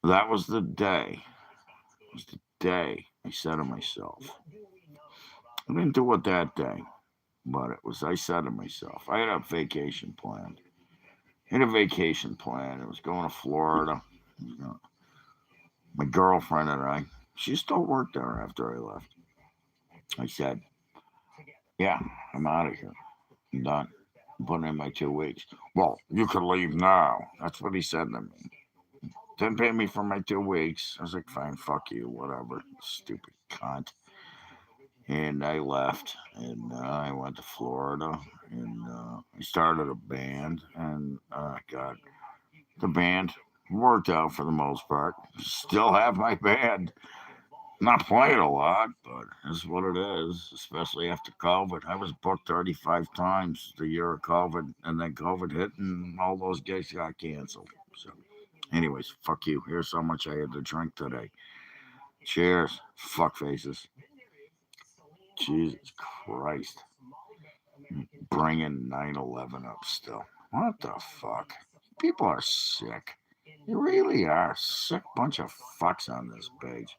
That was the day. It was the day I said to myself. I didn't do it that day, but it was. I said to myself, I had a vacation planned. I had a vacation plan. It was going to Florida. You know, my girlfriend and I. She still worked there after I left. I said, "Yeah, I'm out of here. I'm done. I'm putting in my 2 weeks." Well, you could leave now. That's what he said to me. Didn't pay me for my 2 weeks. I was like, fine, fuck you, whatever. Stupid cunt. And I left, and I went to Florida, and I started a band, and God, the band worked out for the most part. Still have my band. Not playing a lot, but it's what it is, especially after COVID. I was booked 35 times the year of COVID, and then COVID hit, and all those gigs got canceled. So, anyways, fuck you. Here's how much I had to drink today. Cheers, fuck faces. Jesus Christ. Bringing 9/11 up still. What the fuck? People are sick. They really are. Sick bunch of fucks on this page.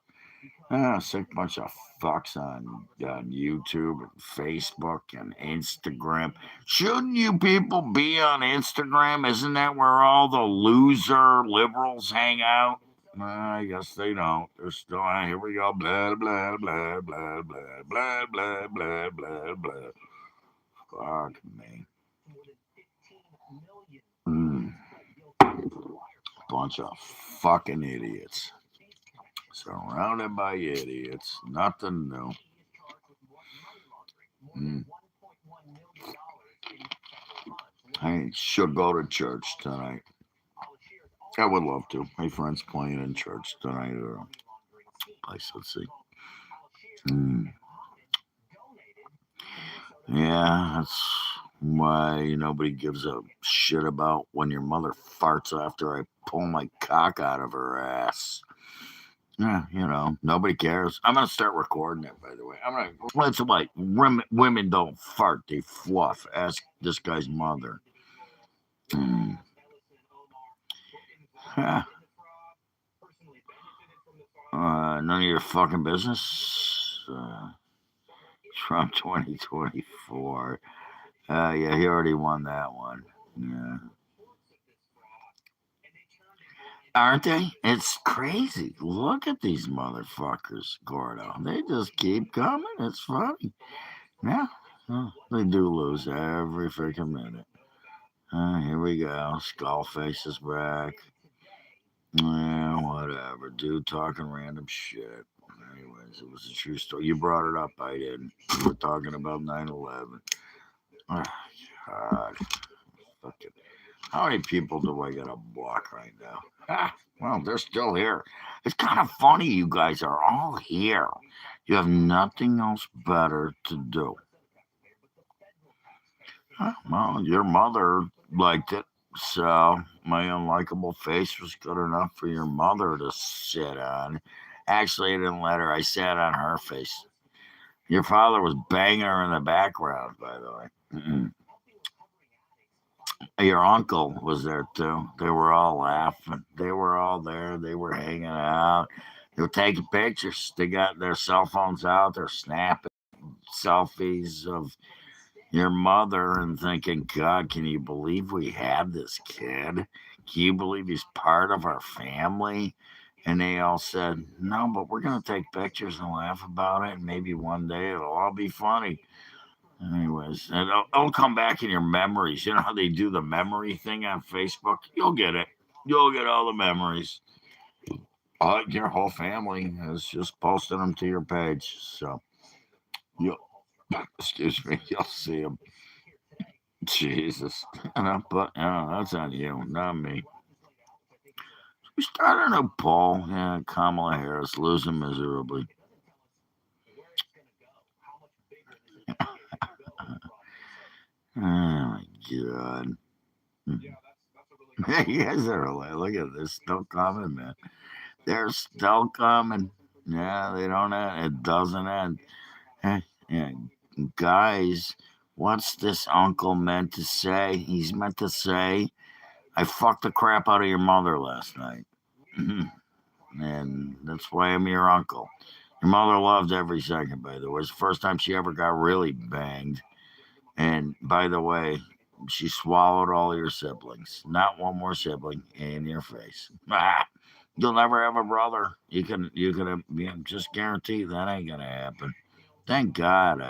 Sick bunch of fucks on YouTube and Facebook and Instagram. Shouldn't you people be on Instagram? Isn't that where all the loser liberals hang out? I guess they don't. They're still here. We go. Blah blah blah blah blah blah blah blah blah blah. Fuck me. Mm, bunch of fucking idiots. Surrounded by idiots. Nothing new. Mm. I should go to church tonight. I would love to. My friend's playing in church tonight at a place. Let's see. Mm. Yeah, that's why nobody gives a shit about when your mother farts after I pull my cock out of her ass. Yeah, nobody cares. I'm gonna start recording it. By the way, I'm gonna. That's why women don't fart; they fluff. Ask this guy's mother. Mm. Huh. None of your fucking business. Trump 2024. Yeah, he already won that one. Yeah. Aren't they? It's crazy. Look at these motherfuckers, Gordo. They just keep coming. It's funny. Yeah. They do lose every freaking minute. Here we go. Skullface is back. Yeah, whatever. Dude talking random shit. Anyways, it was a true story. You brought it up. I didn't. We're talking about 9/11. Oh, God. Fucking. How many people do I got to block right now? Well, they're still here. It's kind of funny you guys are all here. You have nothing else better to do. Well, your mother liked it, so my unlikable face was good enough for your mother to sit on. Actually, I didn't let her. I sat on her face. Your father was banging her in the background, by the way. Your uncle was there too. They were all laughing. They were all there. They were hanging out. They were taking pictures. They got their cell phones out. They're snapping selfies of your mother and thinking, God, can you believe we had this kid? Can you believe he's part of our family? And they all said, no, but we're going to take pictures and laugh about it. And maybe one day it'll all be funny. Anyways, and it'll come back in your memories. You know how they do the memory thing on Facebook? You'll get it. You'll get all the memories. Your whole family is just posting them to your page. So, you'll, excuse me, you'll see them. Jesus. But that's on you, not me. We started a poll. Yeah, Kamala Harris losing miserably. Oh my God. You guys are like, look at this, still coming, man. They're still coming. Yeah, they don't end. It doesn't end. Hey, yeah, guys, what's this uncle meant to say? He's meant to say, I fucked the crap out of your mother last night. And that's why I'm your uncle. Your mother loved every second, by the way. It's the first time she ever got really banged. And by the way, she swallowed all your siblings. Not one more sibling in your face. You'll never have a brother. Just guarantee that ain't gonna happen. Thank God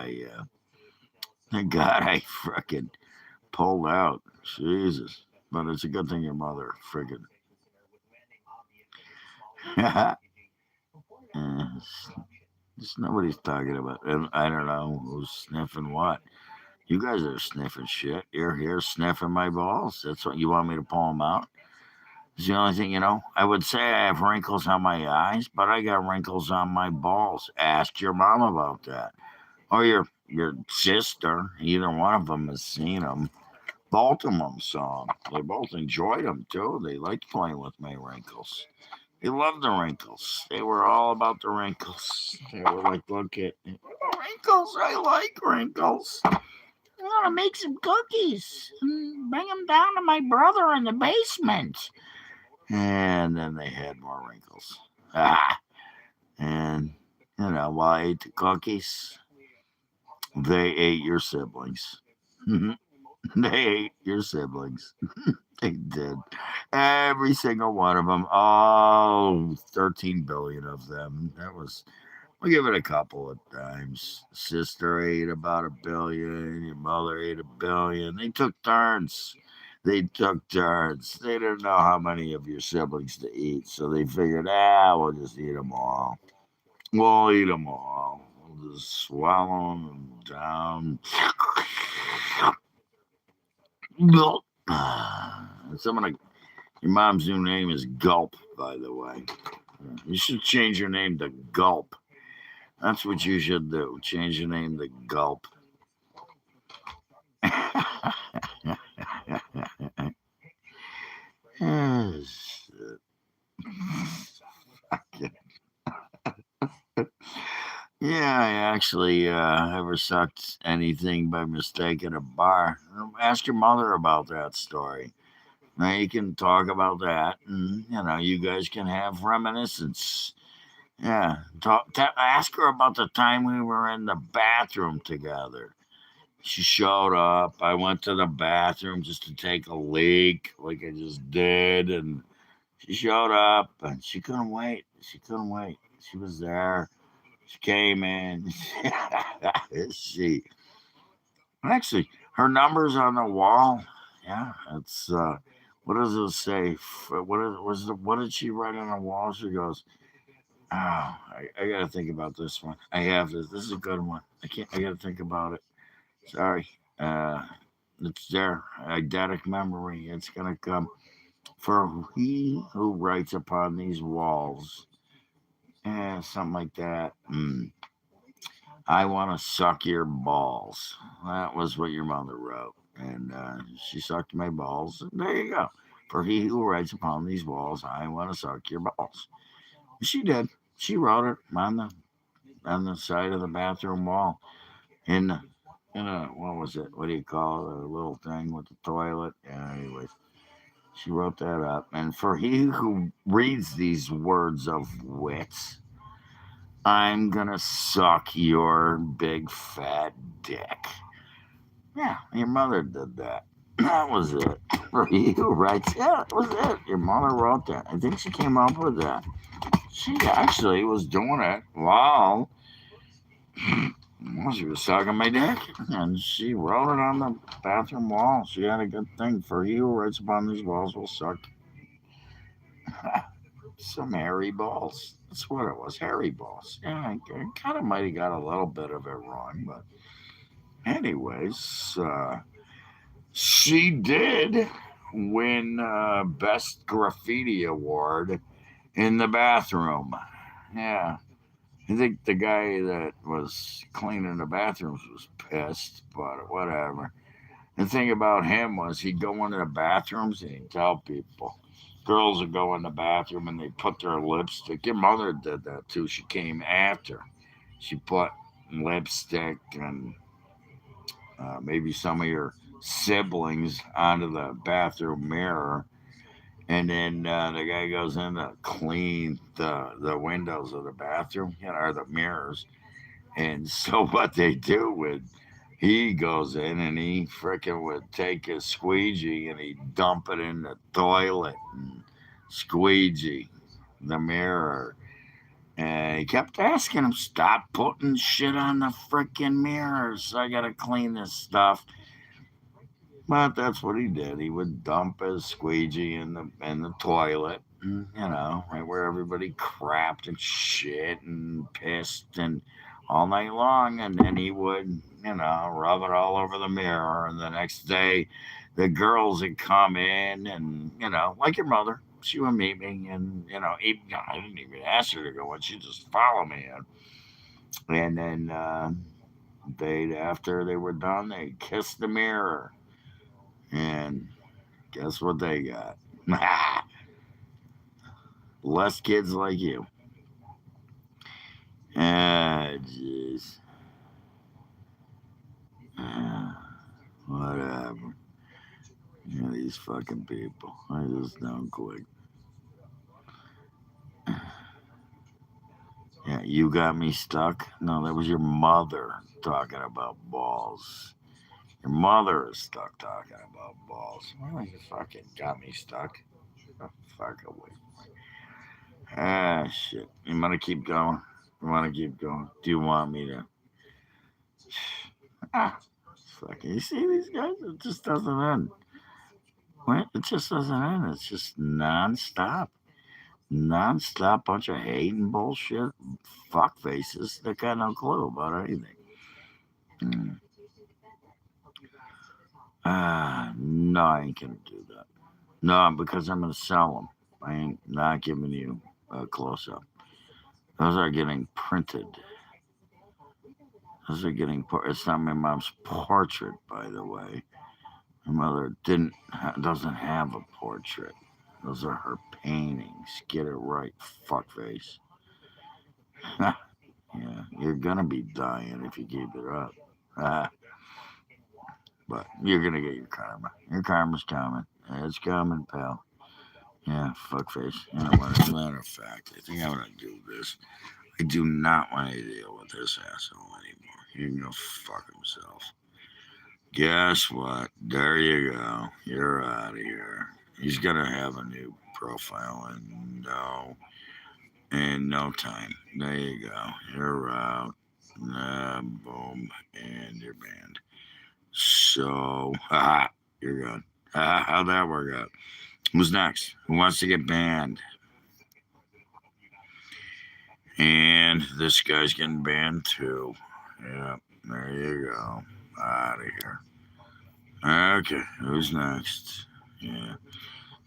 thank God I frickin' pulled out. Jesus. But it's a good thing your mother frickin' nobody's talking about it. I don't know who's sniffing what. You guys are sniffing shit. You're here sniffing my balls. That's what you want me to pull them out. It's the only thing, I would say I have wrinkles on my eyes, but I got wrinkles on my balls. Ask your mom about that. Or your sister. Either one of them has seen them. Both of them saw them. They both enjoyed them, too. They liked playing with my wrinkles. They loved the wrinkles. They were all about the wrinkles. They were like, look at wrinkles. I like wrinkles. I'm gonna make some cookies and bring them down to my brother in the basement. And then they had more wrinkles. And, while I ate the cookies, they ate your siblings. They ate your siblings. They did. Every single one of them. Oh, 13 billion of them. We'll give it a couple of times. Sister ate about a billion. Your mother ate a billion. They took turns. They didn't know how many of your siblings to eat. So they figured, we'll just eat them all. We'll eat them all. We'll just swallow them down. Someone, your mom's new name is Gulp, by the way. You should change your name to Gulp. That's what you should do. Change your name to Gulp. Shit. Yeah, I actually ever sucked anything by mistake at a bar. Ask your mother about that story. Now you can talk about that, and you guys can have reminiscence. Yeah, ask her about the time we were in the bathroom together. She showed up. I went to the bathroom just to take a leak, like I just did, and she showed up, and she couldn't wait. She couldn't wait. She was there. She came in. she Actually, her number's on the wall. Yeah, it's what does it say? What did she write on the wall? She goes, "Oh, I gotta think about this one. I have this. This is a good one. I gotta think about it. Sorry. Uh, it's there. Eidetic memory. It's gonna come. For he who writes upon these walls, something like that. I want to suck your balls. That was what your mother wrote. And she sucked my balls. And there you go. For he who writes upon these walls, I want to suck your balls. She did. She wrote it on the side of the bathroom wall. In in a what was it? What do you call it? A little thing with the toilet. Yeah, anyways, she wrote that up. And for he who reads these words of wit, I'm gonna suck your big fat dick. Yeah, your mother did that. That was it. For you, right? Yeah, that was it. Your mother wrote that. I think she came up with that. She actually was doing it while she was sucking my dick. And she wrote it on the bathroom wall. She had a good thing. For you who writes upon these walls will suck some hairy balls. That's what it was, hairy balls. Yeah, I kind of might have got a little bit of it wrong, but anyways, She did win Best Graffiti Award in the bathroom. Yeah. I think the guy that was cleaning the bathrooms was pissed, but whatever. The thing about him was he'd go into the bathrooms and he'd tell people. Girls would go in the bathroom and they put their lipstick. Your mother did that too. She came after. She put lipstick and maybe some of your siblings onto the bathroom mirror. And then the guy goes in to clean the windows of the bathroom, or the mirrors. And so what they do with he goes in and he frickin' would take his squeegee and he'd dump it in the toilet and squeegee the mirror. And he kept asking him, stop putting shit on the frickin' mirrors. I gotta clean this stuff. But that's what he did. He would dump his squeegee in the toilet, right where everybody crapped and shit and pissed and all night long. And then he would, rub it all over the mirror. And the next day, the girls would come in and, like your mother, she would meet me. And, I didn't even ask her to go in. She'd just follow me in. And then after they were done, they kissed the mirror. And guess what they got? Less kids like you. Ah, jeez. Whatever. These fucking people. I just don't click. Yeah, you got me stuck? No, that was your mother talking about balls. Your mother is stuck talking about balls. Well, you fucking got me stuck. Oh, fuck away. Ah, shit. You want to keep going? You want to keep going? Do you want me to? Ah, fucking. You see these guys? It just doesn't end. What? It just doesn't end. It's just nonstop. Nonstop bunch of hating bullshit. Fuck faces that got no clue about anything. Mm. No, I ain't gonna do that. No, because I'm gonna sell them. I ain't not giving you a close up. Those are getting printed. Those are getting. It's not my mom's portrait, by the way. My mother doesn't have a portrait. Those are her paintings. Get it right, fuckface. Yeah, you're gonna be dying if you keep it up. But you're gonna get your karma. Your karma's coming. It's coming, pal. Yeah, fuckface. You know what? As a matter of fact, I think I'm gonna do this. I do not want to deal with this asshole anymore. He can go fuck himself. Guess what? There you go. You're out of here. He's gonna have a new profile in no time. There you go. You're out. Boom, and you're banned. So, haha, you're good. How'd that work out? Who's next? Who wants to get banned? And this guy's getting banned too. Yep, there you go. Out of here. Okay, who's next? Yeah.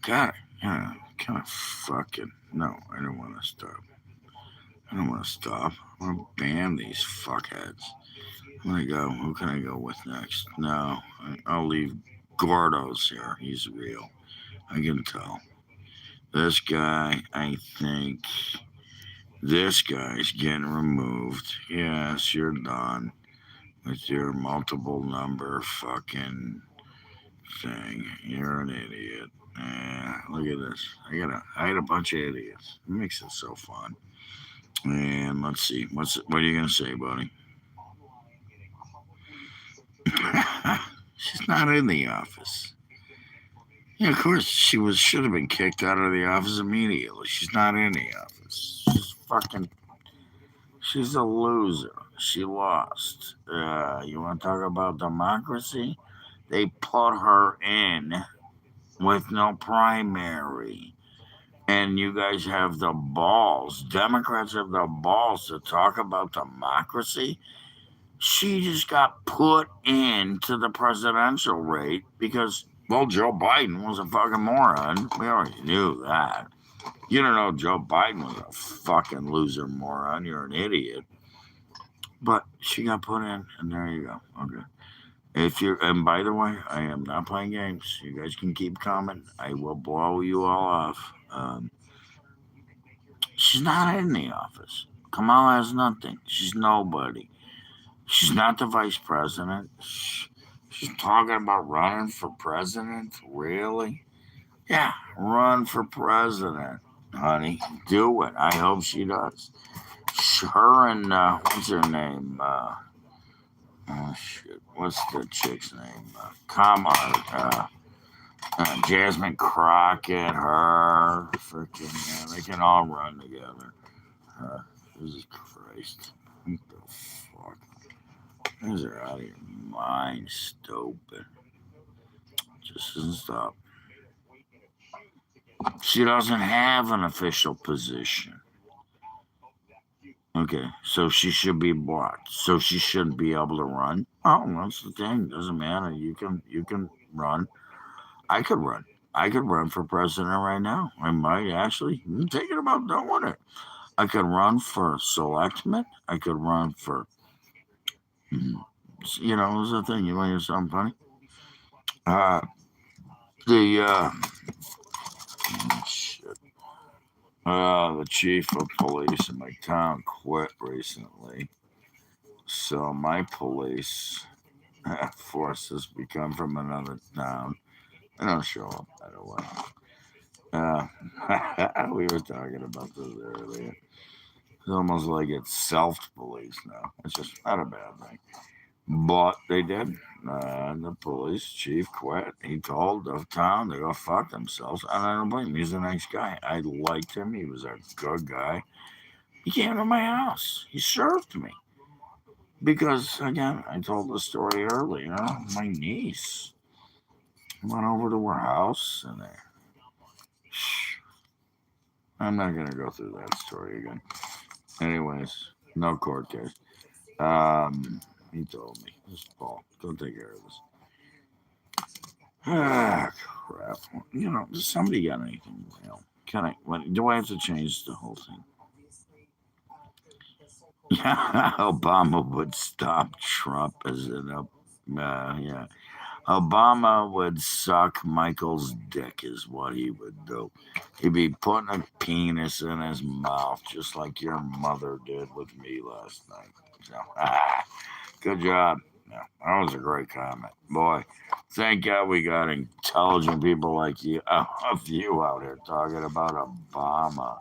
God, yeah, kind of fucking. No, I don't want to stop. I don't want to stop. I want to ban these fuckheads. I'm gonna go. Who can I go with next? No, I'll leave Gordo's here. He's real. I can tell. This guy, I think. This guy's getting removed. Yes, you're done with your multiple number fucking thing. You're an idiot. Look at this. I had a bunch of idiots. It makes it so fun. And let's see. What are you gonna say, buddy? She's not in the office. Yeah, of course should have been kicked out of the office immediately. She's not in the office. She's a loser. She lost. You want to talk about democracy? They put her in with no primary. And you guys have the balls. Democrats have the balls to talk about democracy. She just got put into the presidential race because, well, Joe Biden was a fucking moron. We already knew that. You don't know Joe Biden was a fucking loser moron. You're an idiot. But she got put in, and there you go. Okay. If you're, and by the way, I am not playing games. You guys can keep coming. I will blow you all off. She's not in the office. Kamala has nothing. She's nobody. She's not the vice president. She's talking about running for president. Really? Yeah, run for president, honey. Do it. I hope she does. Her and what's her name? Oh shit, what's the chick's name? Kamar. Jasmine Crockett. Her. Freaking. They can all run together. Jesus Christ. What the fuck? These are out of your mind, stupid. Just doesn't stop. She doesn't have an official position. Okay, so she should be blocked. So she shouldn't be able to run. Oh, that's the thing. Doesn't matter. You can run. I could run. I could run for president right now. I might actually. I'm thinking about doing it. I could run for selectman. I could run for. mm, it's the thing. You want to hear something funny? Uh, the shit. The chief of police in my town quit recently, so my police forces become from another town. They don't show up, by the way. We were talking about this earlier. It's almost like it's self-police now. It's just not a bad thing. But they did. The police chief quit. He told the town to go fuck themselves. And I don't blame him. He's a nice guy. I liked him. He was a good guy. He came to my house. He served me. Because, again, I told the story earlier. My niece went over to her house and I'm not going to go through that story again. Anyways, no court case. He told me, this Paul, go take care of this. Ah, crap. Does somebody got anything? Can I? Do I have to change the whole thing? Obama would stop Trump as an up. Yeah. Obama would suck Michael's dick, is what he would do. He'd be putting a penis in his mouth, just like your mother did with me last night. So, good job. Yeah, that was a great comment. Boy, thank God we got intelligent people like you, of you out here talking about Obama.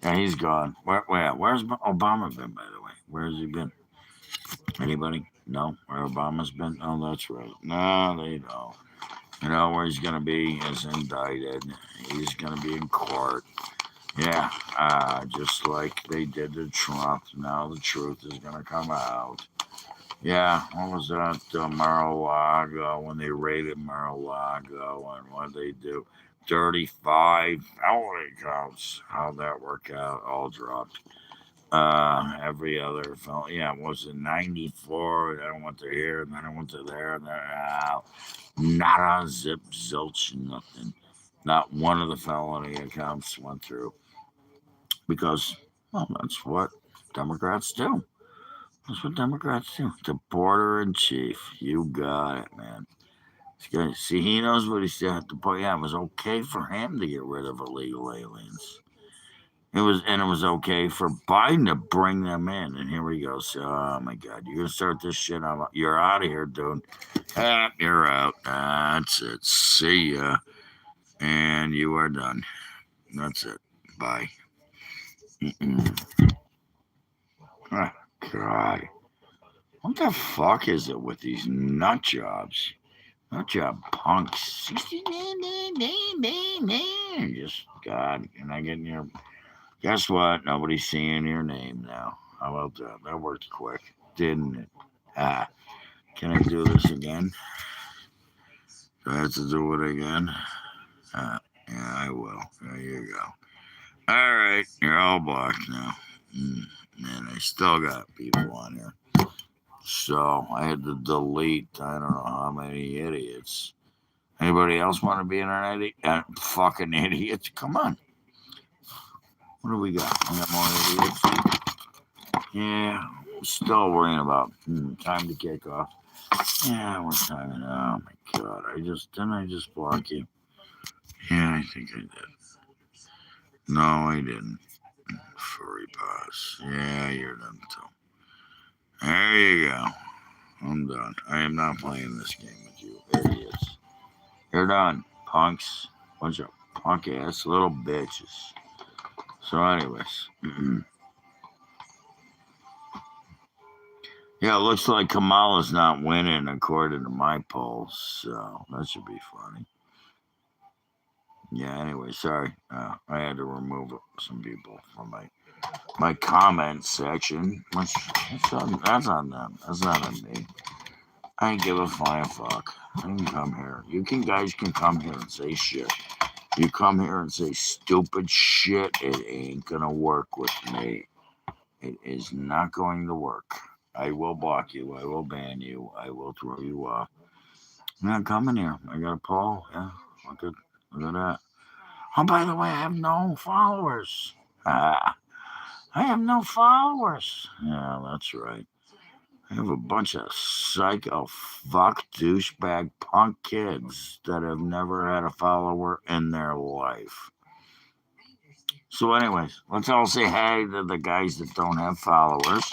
Yeah, he's gone. Where's Obama been, by the way? Where has he been? Anybody? No? Where Obama's been? Oh, that's right. No, they don't. You know where he's going to be is indicted. He's going to be in court. Yeah, just like they did to Trump. Now the truth is going to come out. Yeah, what was that? Mar-a-Lago, when they raided Mar-a-Lago, and what they do? 35 felony counts. How'd that work out? All dropped. Every other felony. Yeah, was it 94? Then I went to here, and then I went to there, and then not a zip, zilch, nothing. Not one of the felony accounts went through because, well, that's what Democrats do. That's what Democrats do. The border in chief. You got it, man. See, he knows what he said. Yeah, it was okay for him to get rid of illegal aliens. It was okay for Biden to bring them in. And here we go. So, oh my God, you're gonna start this shit. You're out of here, dude. You're out. That's it. See ya. And you are done. That's it. Bye. Ah, God. What the fuck is it with these nut jobs? Nut job punks. Just, God, you're not getting your. Guess what? Nobody's seeing your name now. How about that? That worked quick, didn't it? Can I do this again? Do I have to do it again? Yeah, I will. There you go. All right, you're all blocked now. Man, I still got people on here. So I had to delete I don't know how many idiots. Anybody else want to be an idiot? Fucking idiots. Come on. What do we got? We got more idiots. Yeah. Still worrying about time to kick off. Yeah, what time? Oh my god! I just block you. Yeah, I think I did. No, I didn't. Furry paws. Yeah, you're done too. There you go. I'm done. I am not playing this game with you, idiots. You're done, punks. Bunch of punk ass little bitches. So, anyways, yeah, it looks like Kamala's not winning according to my polls. So that should be funny. Yeah. Anyway, sorry. I had to remove some people from my comment section. That's on them. That's not on me. I ain't give a flying fuck. I can come here. Guys can come here and say shit. You come here and say stupid shit, it ain't gonna work with me. It is not going to work. I will block you. I will ban you. I will throw you off. I'm not coming here. I got a poll. Yeah. Look at that. Oh, by the way, I have no followers. I have no followers. Yeah, that's right. I have a bunch of psycho fuck douchebag punk kids that have never had a follower in their life. So, anyways, let's all say hi to the guys that don't have followers.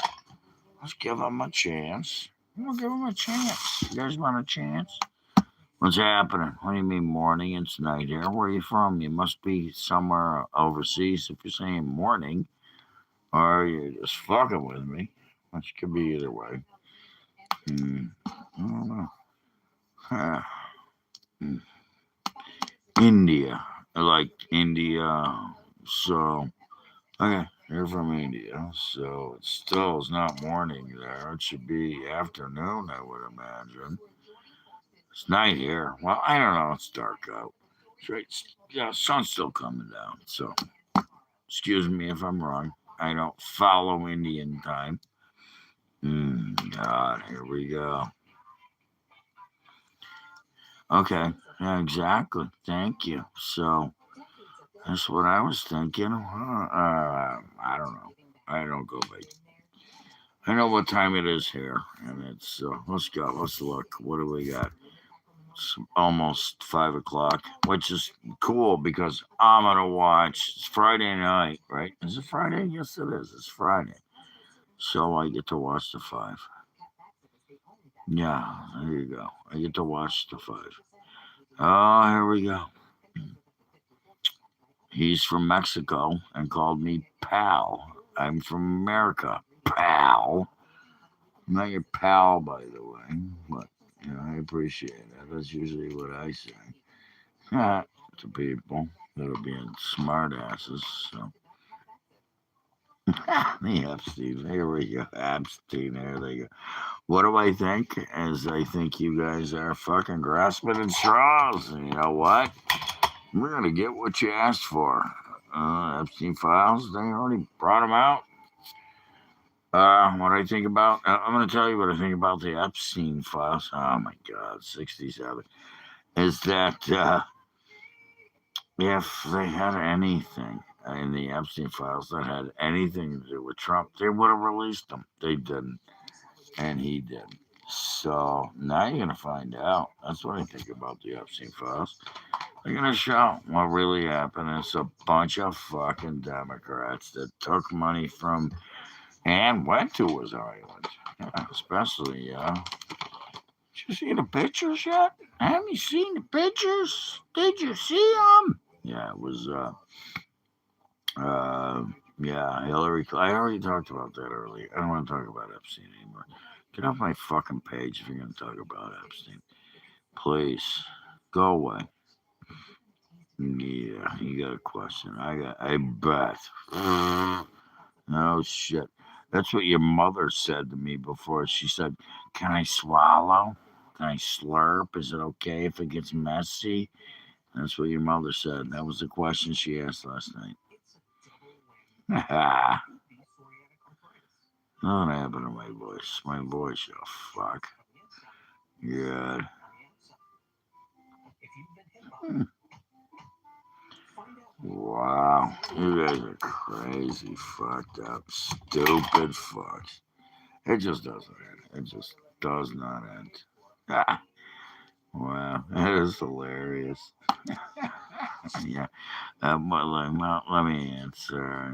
Let's give them a chance. We'll give them a chance. You guys want a chance? What's happening? What do you mean morning? It's night here. Where are you from? You must be somewhere overseas if you're saying morning. Or you're just fucking with me. Which could be either way. I don't know. Huh. Hmm. India. I like India. So, okay, you're from India. So it still is not morning there. It should be afternoon, I would imagine. It's night here. Well, I don't know. It's dark out. It's right. Yeah, sun's still coming down. So, excuse me if I'm wrong. I don't follow Indian time. God, here we go. Okay. Yeah, exactly. Thank you. So, that's what I was thinking. I don't know. I don't go by. I know what time it is here, and it's let's go. Let's look. What do we got? It's almost 5 o'clock, which is cool because I'm gonna watch. It's Friday night, right? Is it Friday? Yes, it is. It's Friday, so I get to watch the five. Yeah, there you go. I get to watch the five. Oh, here we go. He's from Mexico and called me pal. I'm from America, pal. I'm not your pal, by the way, but I appreciate that. That's usually what I say to people that are being smartasses. So, the Epstein, here we go. Epstein, there they go. What do I think? Is I think you guys are fucking grasping at straws. And you know what? We're gonna get what you asked for. Epstein files. They already brought them out. What I think about, I'm going to tell you what I think about the Epstein files. Oh my God, 67. Is that if they had anything in the Epstein files that had anything to do with Trump, they would have released them. They didn't, and he did. So now you're going to find out. That's what I think about the Epstein files. They're going to show what really happened. It's a bunch of fucking Democrats that took money from and went to his island. Especially, did you see the pictures yet? Have you seen the pictures? Did you see them? Yeah, it was, uh, yeah, Hillary. I already talked about that earlier. I don't want to talk about Epstein anymore. Get off my fucking page if you're going to talk about Epstein. Please, go away. Yeah, you got a question. I bet. Oh, shit. That's what your mother said to me before. She said, "Can I swallow? Can I slurp? Is it okay if it gets messy?" That's what your mother said. That was the question she asked last night. Nothing happened to my voice. My voice, you fuck. God. Hmm. Wow. You guys are crazy, fucked up, stupid fucks. It just doesn't end. It just does not end. Ah, wow. That is hilarious. Yeah. Let me answer.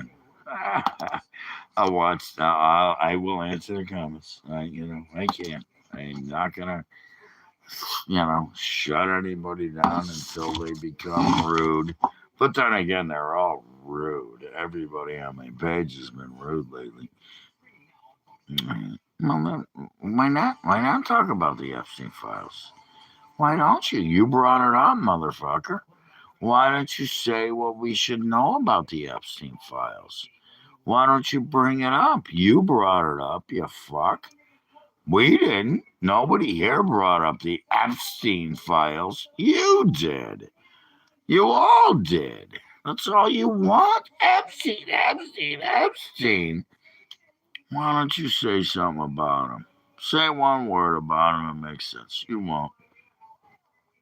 I'll watch. I will answer the comments. I can't. I'm not gonna, shut anybody down until they become rude. But then again, they're all rude. Everybody on my page has been rude lately. Well, why not? Why not talk about the Epstein files? Why don't you? You brought it up, motherfucker. Why don't you say what we should know about the Epstein files? Why don't you bring it up? You brought it up, you fuck. We didn't. Nobody here brought up the Epstein files. You did. You all did. That's all you want? Epstein, Epstein, Epstein. Why don't you say something about him? Say one word about him that makes sense. You won't.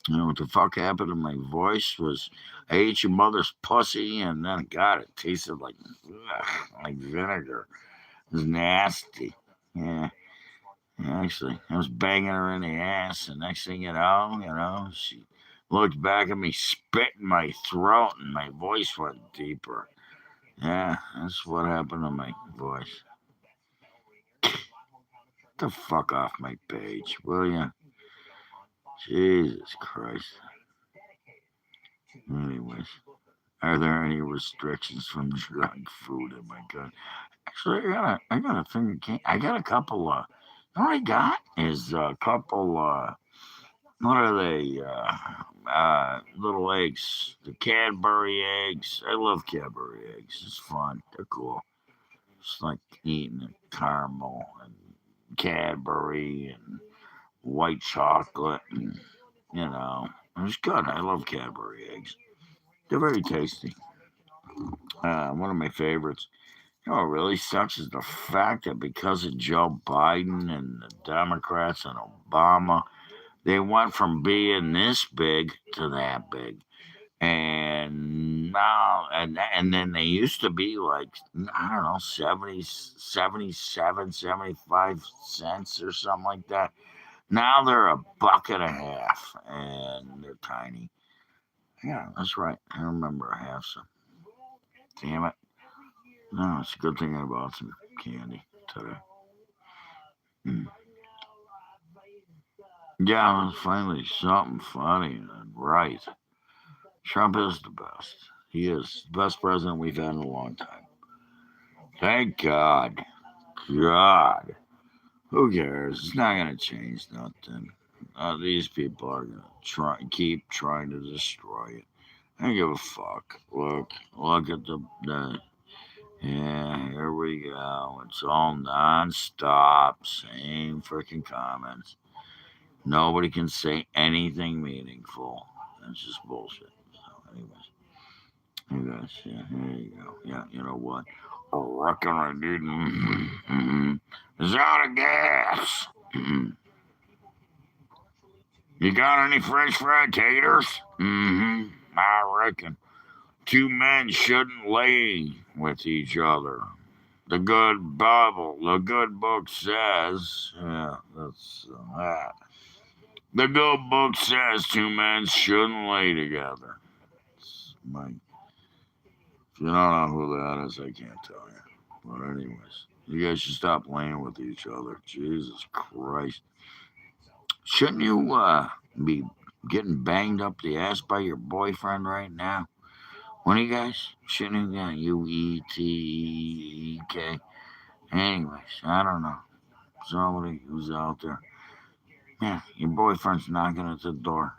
You know what the fuck happened to my voice was I ate your mother's pussy and then God it tasted like vinegar. It was nasty. Yeah. Actually, I was banging her in the ass, and next thing she looked back at me, spit in my throat, and my voice went deeper. Yeah, that's what happened to my voice. Get the fuck off my page, will you? Jesus Christ. Anyways, are there any restrictions from drug food in my gun? Actually, I got a thing. I got a couple. What I got is a couple. What are they? Little eggs. The Cadbury eggs. I love Cadbury eggs. It's fun. They're cool. It's like eating a caramel and Cadbury and white chocolate. And, it's good. I love Cadbury eggs. They're very tasty. One of my favorites. You know what really sucks is the fact that because of Joe Biden and the Democrats and Obama, they went from being this big to that big. And now, and then they used to be like, I don't know, 70, 77, 75 cents or something like that. Now they're a buck and a half, and they're tiny. Yeah, that's right. I remember I have some. Damn it. No, it's a good thing I bought some candy today. Mm. Yeah, it was finally something funny and right. Trump is the best. He is the best president we've had in a long time. Thank God. God. Who cares? It's not going to change nothing. These people are going to keep trying to destroy it. I don't give a fuck. Look at the. Yeah, here we go. It's all non-stop. Same freaking comments. Nobody can say anything meaningful. That's just bullshit. So, anyways. You guys, yeah, here you go. Yeah, you know what? I reckon I didn't. Is out of gas. You got any French fried taters? I reckon. Two men shouldn't lay with each other. The good book says, yeah, that's that. The good book says two men shouldn't lay together. My If you don't know who that is, I can't tell you. But anyways, you guys should stop playing with each other. Jesus Christ. Shouldn't you be getting banged up the ass by your boyfriend right now? When you guys? Shouldn't you UETEK? Anyways, I don't know. Somebody who's out there. Yeah, your boyfriend's knocking at the door.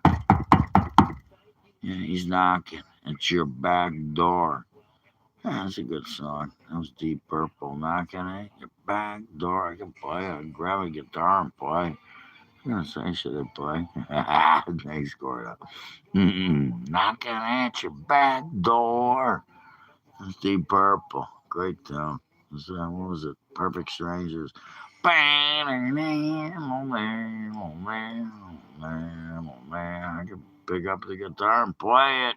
Yeah, he's knocking at your back door. Yeah, that's a good song. That was Deep Purple. Knocking at your back door. I can play it. I can grab a guitar and play. I'm gonna say, should I play? Thanks, Gordo. Knocking at your back door. That's Deep Purple. Great tune. What was it? Perfect Strangers. I can pick up the guitar and play it.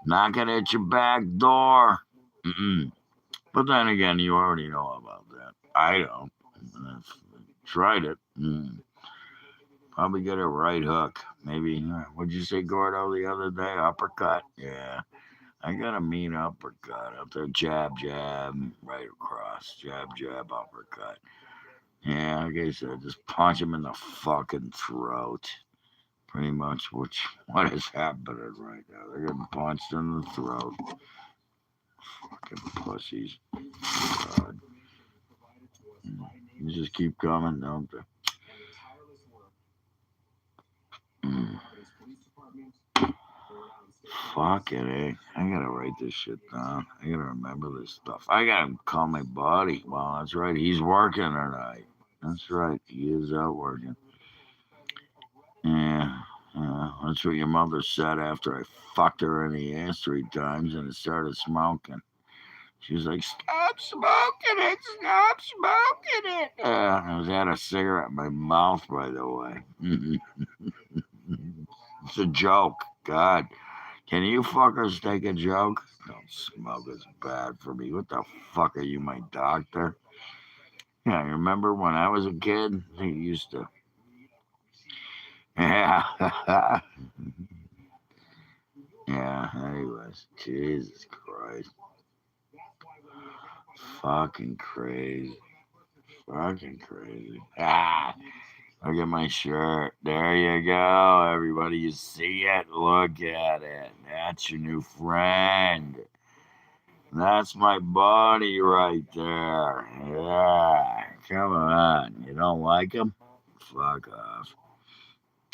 Knock it at your back door. Mm-mm. But then again, you already know about that. I don't. I've tried it. Probably get a right hook. Maybe. What'd you say, Gordo, the other day? Uppercut? Yeah. I got a mean uppercut up there. Jab, jab, right across. Jab, jab, uppercut. Yeah, like I said, just punch him in the fucking throat. Pretty much what is happening right now. They're getting punched in the throat. Fucking pussies. God. You just keep coming, don't they? Mm. Fuck it, eh? I gotta write this shit down. I gotta remember this stuff. I gotta call my buddy. Well, that's right. He's working tonight. That's right. He is out working. Yeah. That's what your mother said after I fucked her in the ass 3 times and it started smoking. She was like, "Stop smoking it! Stop smoking it!" I was had a cigarette in my mouth, by the way. It's a joke. God. Can you fuckers take a joke? Don't smoke. It's bad for me. What the fuck are you, my doctor? Yeah, you remember when I was a kid? They used to. Yeah. Yeah, anyways. Jesus Christ. Fucking crazy. Fucking crazy. Look at my shirt. There you go, everybody. You see it? Look at it. That's your new friend. That's my buddy right there. Yeah. Come on. You don't like him? Fuck off.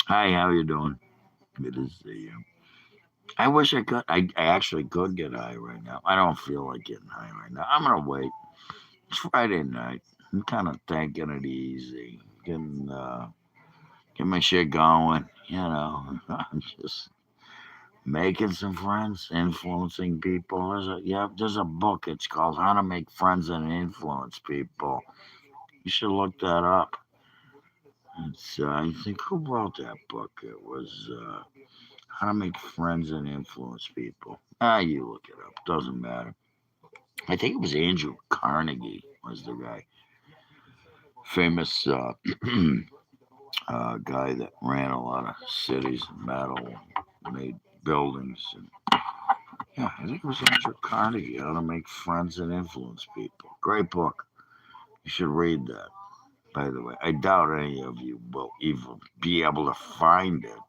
Hi, how you doing? Good to see you. I wish I could. I actually could get high right now. I don't feel like getting high right now. I'm gonna wait. It's Friday night. I'm kind of taking it easy. Get my shit going. I'm just making some friends, influencing people. There's a book. It's called How to Make Friends and Influence People. You should look that up. I think who wrote that book? It was How to Make Friends and Influence People. You look it up. Doesn't matter. I think it was Andrew Carnegie was the guy, famous guy that ran a lot of cities, metal, made buildings, and yeah, I think it was Andrew Carnegie. How to Make Friends and Influence People. Great book. You should read that. By the way, I doubt any of you will even be able to find it.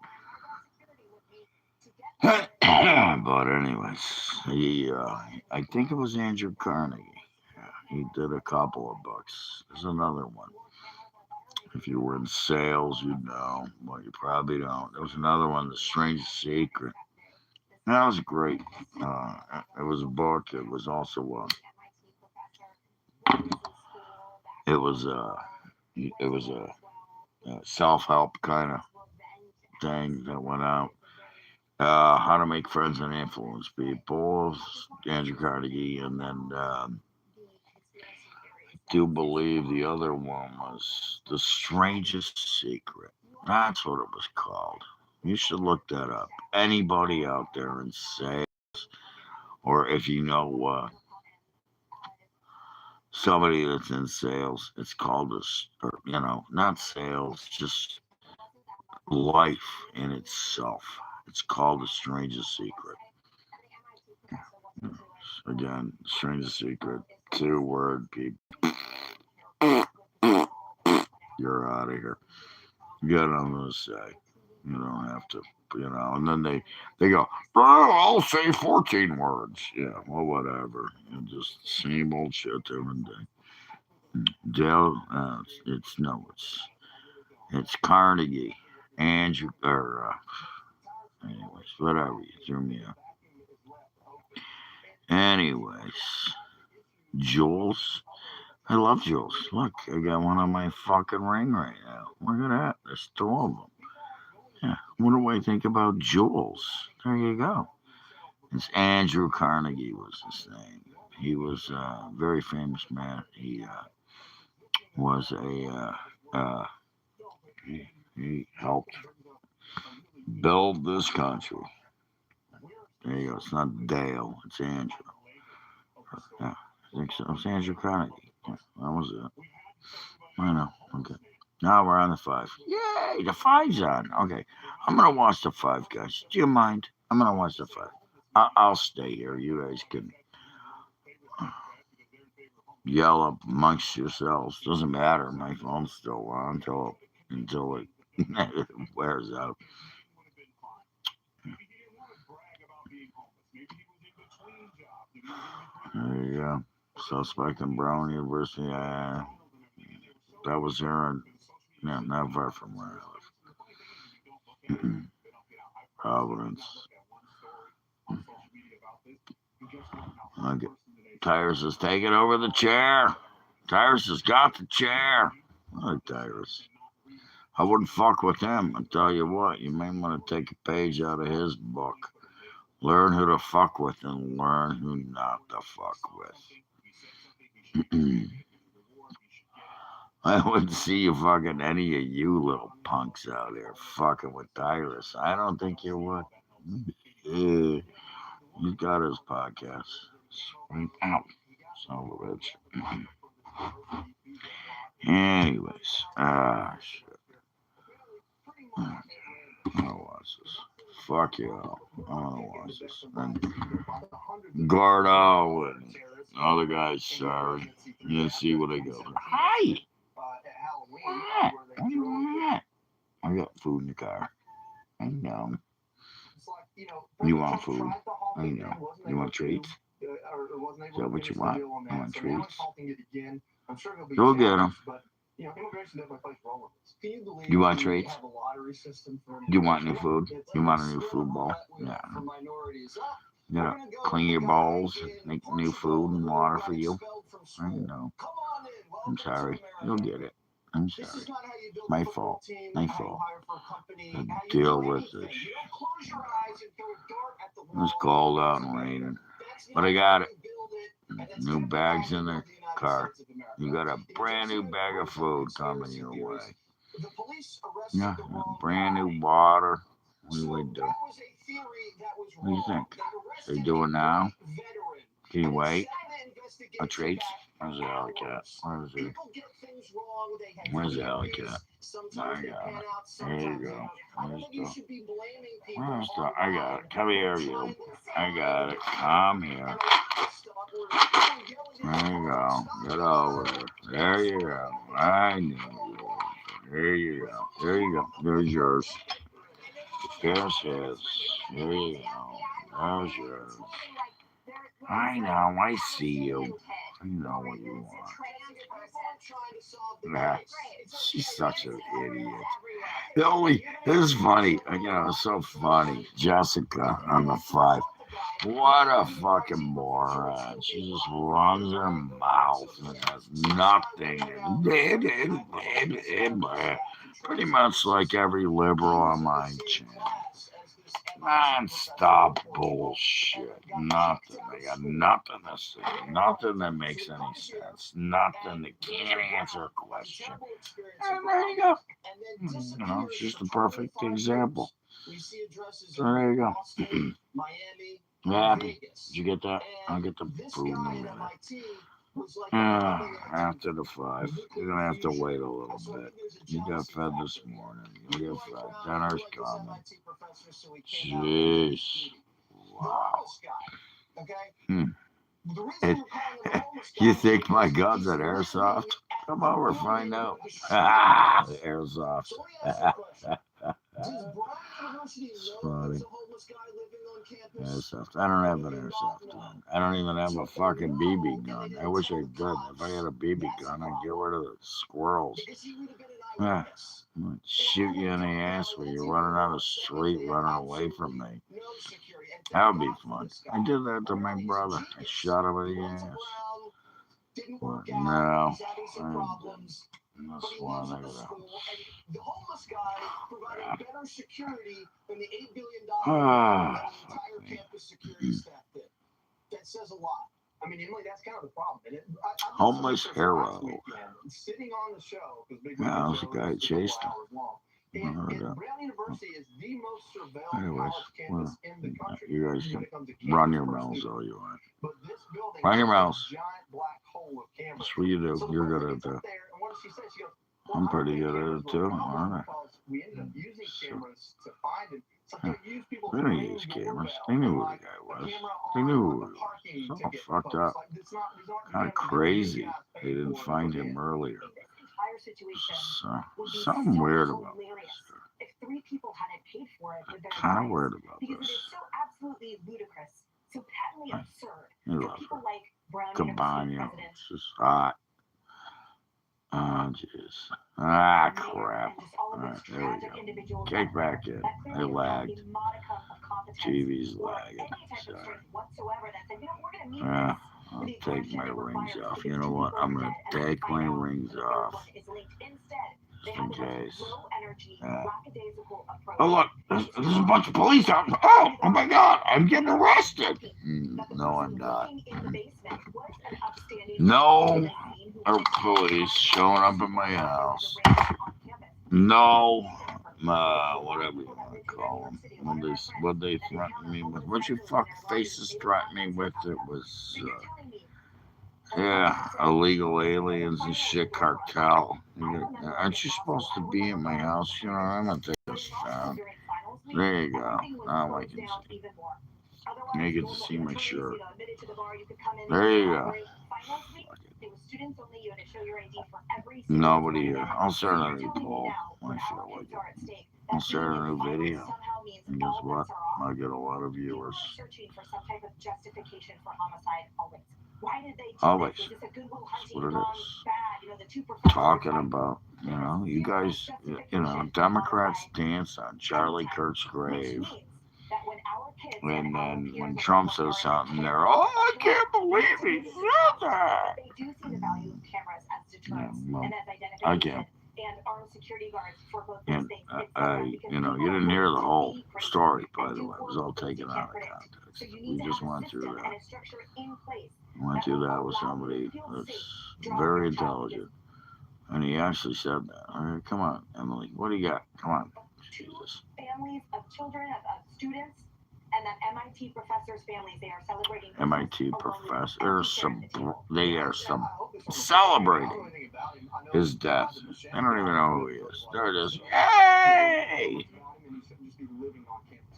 But anyways, I think it was Andrew Carnegie. Yeah, he did a couple of books. There's another one. If you were in sales, you'd know. Well, you probably don't. There was another one, The Strange Secret. That was great. It was a book. It was a self help kind of thing that went out. How to Make Friends and Influence People, Andrew Carnegie, and then I do believe the other one was The Strangest Secret. That's what it was called. You should look that up. Anybody out there in sales, or if you know somebody that's in sales, it's called this, or not sales, just life in itself. It's called The Strangest Secret. Again, Strangest Secret, 2 word, people. You're out of here. You got nothing to say. You don't have to, And then they go, oh, I'll say 14 words. Yeah, well, whatever. Just same old shit every day. Dale, it's Carnegie, Andrew, or anyways, whatever. You threw me out. Anyways, Jules. I love Jules. Look, I got one on my fucking ring right now. Look at that. There's 2 of them. Yeah. What do I think about Jules? There you go. It's Andrew Carnegie was his name. He was a very famous man. He was he helped build this country. There you go. It's not Dale. It's Andrew. Yeah, I think so. It's Andrew Carnegie. Yeah, that was it. I know. Okay. Now we're on the five. Yay! The five's on. Okay. I'm gonna watch the five, guys. Do you mind? I'm gonna watch the five. I'll stay here. You guys can yell up amongst yourselves. Doesn't matter. My phone's still on until it wears out. There you go. Suspect in Brown University. That was here in, yeah, not far from where I live. Providence. Okay. Tyrus is taking over the chair. Tyrus has got the chair. I like Tyrus. I wouldn't fuck with him. I tell you what, you may want to take a page out of his book. Learn who to fuck with and learn who not to fuck with. I wouldn't see you fucking any of you little punks out here fucking with Tyrus. I don't think you would. Yeah, he's got his podcast. Sweet out. Son of a bitch. Anyways, shit. Okay, I'm gonna watch this. Fuck you all. I'm gonna watch this. And Gordo and other guys, sorry. You gonna see what I go. Hi! What? What do you want? I got food in the car. I know. You want food? I know. You want treats? Is that what you want? You want treats? Go get them. You want treats? You want new food? You want a new food bowl? Yeah. You gotta clean your bowls, make new food and water for you. I know. I'm sorry. You'll get it. I'm sorry. My fault. My fault. I deal with this. It's cold out and raining. But I got it. New bags in the car. You got a brand new bag of food coming your way. Yeah, brand new water. What do we do? What do you think? Should we do it now? Can you wait? A treat? Where's the alley cat? Where's he? Where's the alley cat? I got it. There you go. I got it. Come here, you. I got it. Come here. There you go. Get over there. There you go. I knew you. There you go. There you go. There's yours. There's his. There you go. There's yours. I know. I see you. I know what you want. Nah, she's such an idiot. This is funny. It's so funny. Jessica on the five. What a fucking moron. She just runs her mouth and has nothing. Pretty much like every liberal on my channel. Non-stop bullshit. Nothing. They got nothing to say. Nothing that makes any sense. Nothing that can't answer a question. And there you go. It's just a perfect example. So there you go. You happy? Did you get that? I'll get the food in a minute. After the five, you're gonna have to wait a little bit. You got fed this morning. You get fed. Dinner's coming. Jeez. Wow. You think my gun's at airsoft? Come over, find out. Airsoft. It's funny. Airsoft. I don't have an airsoft gun. I don't even have a fucking BB gun. I wish I did. If I had a BB gun, I'd get rid of the squirrels. I'm gonna shoot you in the ass when you're running down the street, running away from me. That would be fun. I did that to my brother. I shot him in the ass. But no, I didn't. This one, I gotta. Ah, fuck me. I mean, Emily, that's kind of the problem. And I Homeless last hero. weekend, sitting on the show, because Big Yeah, Weekend there's a Show guy is a chased couple him. hours long. And Brown University is the most surveilled Anyways, college campus in the country. you guys when can it comes to run campus your per mouths student. all you want. But this building Run your is mouths. a giant black hole of cameras. That's what you do. So the You're good president at gets up that. there, and what does she say? She goes, I'm I don't pretty think good at cameras it were a too, problem aren't I? because we ended up using So, cameras to find him. It's like they use people's they didn't ring use cameras. doorbell They knew and who the like guy a was. camera They on knew the who he was. parking It's all ticket fucked folks. up. Like these aren't Kind of cameras that you crazy. guys They paid didn't for to find put him in. earlier. This entire situation So, would be something so weird about hilarious this. if 3 people hadn't paid for it with their Kind of lives. weird about Because it this. is so absolutely ludicrous, so patently absurd You for love people her. like Brown Combine, University you know, president, it's just hot. Oh, jeez. Ah, mayor, crap. and just all of Alright, these there we tragic go. individuals Kick out there back in. that They clearly have lagged. a modicum of competence TV's or lagging. any type So, of strength whatsoever that said, we're going to meet yeah, this I'll with the take aggression my it rings requires off. because You 2 know what? people I'm are going dead to and then take find my out rings the 3rd off. one is linked. Instead, they Just have in the most case. low energy, Yeah. lackadaisical approach. Oh, look. There's a bunch of police out. Oh my God. I'm getting arrested. No, I'm not. No police showing up at my house. No, whatever you want to call them. What they threatened me with. What you fuck faces threatened me with. It was, yeah, illegal aliens and shit, cartel. Aren't you supposed to be in my house? You know, I'm gonna take this down. There you go. Now I can see. Now you get to see my shirt. There you go. Nobody here. I'll start a new poll when I feel like it. I'll start a new video. And guess what? I get a lot of viewers. Always. That's what it is. Talking about, you guys, Democrats dance on Charlie Kirk's grave. And then when Trump says something, they're, oh, I can't believe he said that. Yeah, well, I can. And you didn't hear the whole story, by the way. It was all taken out of context. We just went through that. Went through that with somebody that's very intelligent. And he actually said that. All right, come on, Emily. What do you got? Come on. Jesus. Families of children, of students, and that MIT professors' families, they are celebrating. MIT professors, they are celebrating his death. I don't even know who he is. There it is. Yay!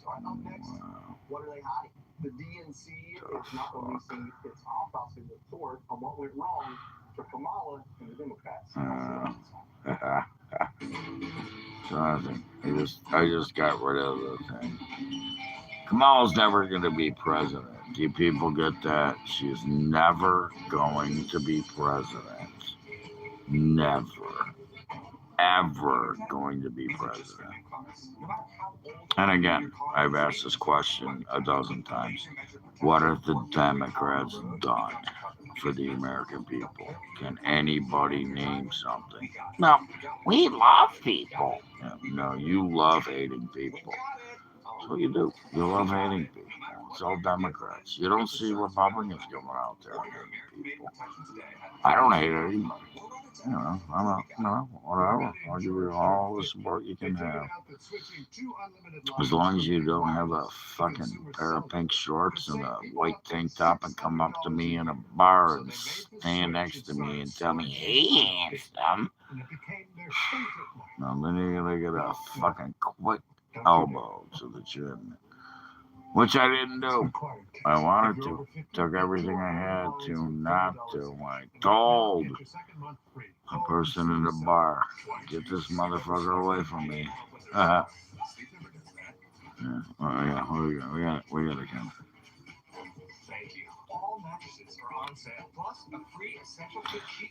Wow. What are they hiding? The DNC is not releasing its autopsy report on what went wrong for Kamala and the Democrats. So nothing. I just got rid of the thing. Kamala's never going to be president. Do you people get that? She is never going to be president. Never. Ever going to be president. And again, I've asked this question a dozen times. What have the Democrats done for the American people? Can anybody name something? No, we love people. No, you love hating people. That's what you do. You love hating people. It's all Democrats. You don't see Republicans going out there and hating people. I don't hate anybody. Whatever. I'll give you all the support you can have. As long as you don't have a fucking pair of pink shorts and a white tank top and come up to me in a bar and stand next to me and tell me, hey, handsome. No, then you're going to get a fucking quick elbow to the chin. Which I didn't do. I wanted to. Took everything I had to not to. I told a person in the bar, get this motherfucker away from me. Yeah. Oh, yeah. We got to come.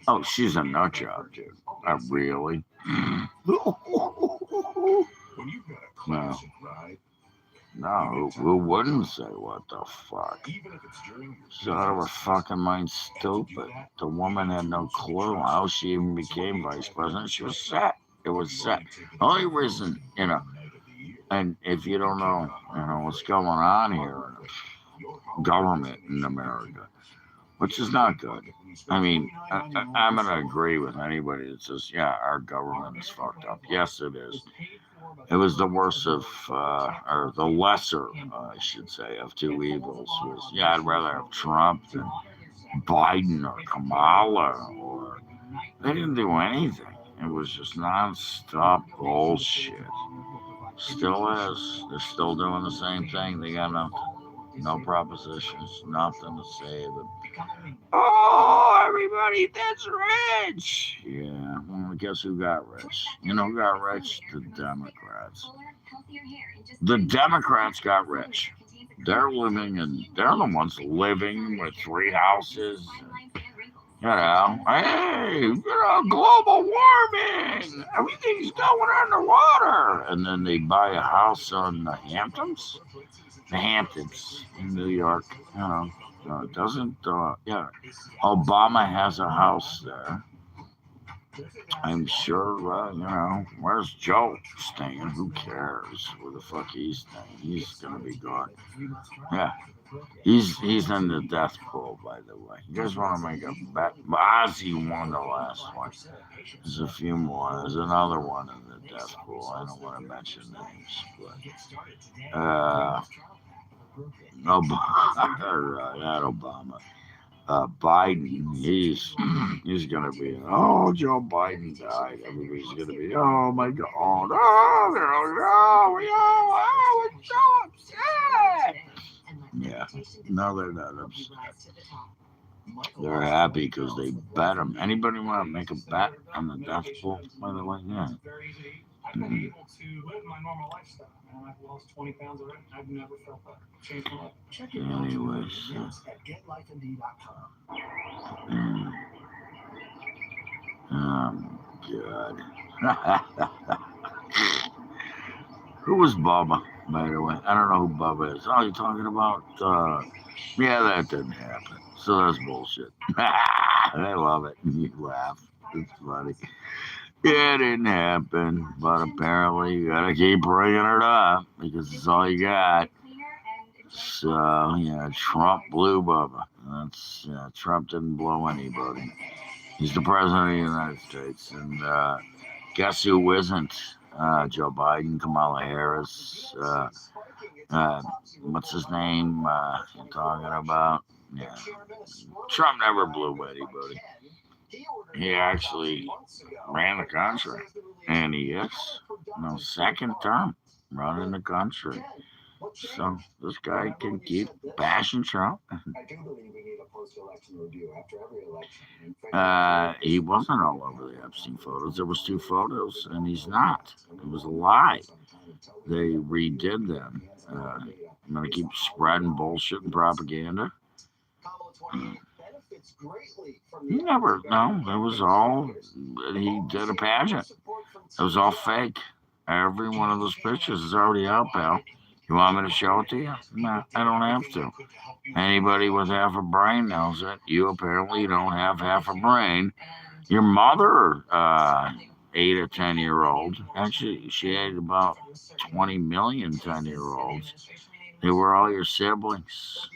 Oh, she's a nut job, dude. Really? No. No, who wouldn't say what the fuck? She's out of her fucking mind, stupid. The woman had no clue how she even became vice president. She was set. It was set. The only reason, and if you don't know, what's going on here in the government in America, which is not good. I mean, I'm going to agree with anybody that says, yeah, our government is fucked up. Yes, it is. It was the worst of, or the lesser, I should say, of two evils. Was, yeah, I'd rather have Trump than Biden or Kamala, or they didn't do anything. It was just nonstop bullshit. Still is. They're still doing the same thing. They got no propositions, nothing to say. Oh, everybody that's rich. Yeah, well, guess who got rich? You know who got rich? The Democrats. The Democrats got rich. They're the ones living with three houses. Hey, global warming. Everything's going underwater. And then they buy a house on the Hamptons. The Hamptons in New York. Doesn't, yeah. Obama has a house there. I'm sure, where's Joe staying? Who cares where the fuck he's staying? He's going to be gone. Yeah. He's in the death pool, by the way. You guys want to make a bet? Ozzy won the last one. There's a few more. There's another one in the death pool. I don't want to mention names, but Obama, not Obama. Biden, he's gonna be. Oh, Joe Biden died. Everybody's gonna be. Oh my God. We're so upset. Yeah. No, they're not upset. They're happy because they bet him. Anybody want to make a bet on the death pool? By the way, yeah. I've been able to live my normal lifestyle, and I've lost 20 pounds already. I've never felt better. Changed my life. Check your Anyways, at getlifemd.com. Oh, God. Who was Bubba, by the way? I don't know who Bubba is. Oh, you're talking about, yeah, that didn't happen. So that's bullshit. I love it. You laugh. It's funny. Yeah, it didn't happen, but apparently you gotta keep bringing it up because it's all you got. So, yeah, Trump blew Bubba. Trump didn't blow anybody. He's the president of the United States. And guess who isn't? Joe Biden, Kamala Harris, what's his name? You're talking about? Yeah. Trump never blew anybody. He actually ran the country, and he is second term running the country. So this guy can keep bashing Trump. He wasn't all over the Epstein photos. There was two photos, and he's not. It was a lie. They redid them. I'm gonna keep spreading bullshit and propaganda. Never. No, it was all. He did a pageant. It was all fake. Every one of those pictures is already out, pal. You want me to show it to you? No, I don't have to. Anybody with half a brain knows it. You apparently don't have half a brain. Your mother ate a 10-year-old. Actually, she ate about 20 million 10-year-olds. They were all your siblings,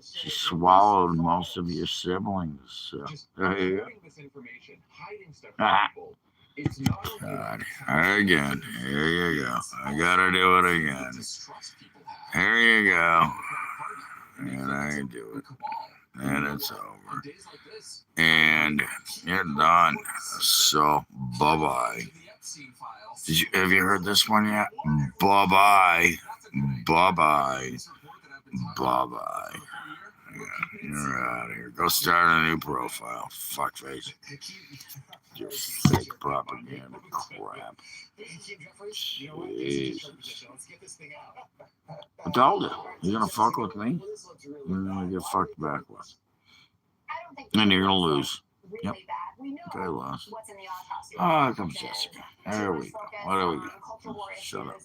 She swallowed most of your siblings. So, there you go. God. Again. Here you go. I gotta do it again. Here you go. And I do it. And it's over. And you're done. So, bye-bye. Have you heard this one yet? Bye-bye. Bye-bye. Bye-bye. Yeah, you're out of here. Go start a new profile. Fuckface. Your fake propaganda crap. Jesus. I told you. You're gonna fuck with me? You're gonna get fucked back with. And you're gonna lose. Yep. Okay, lost. Oh, here comes Jessica. There we go. What do we got? Shut up.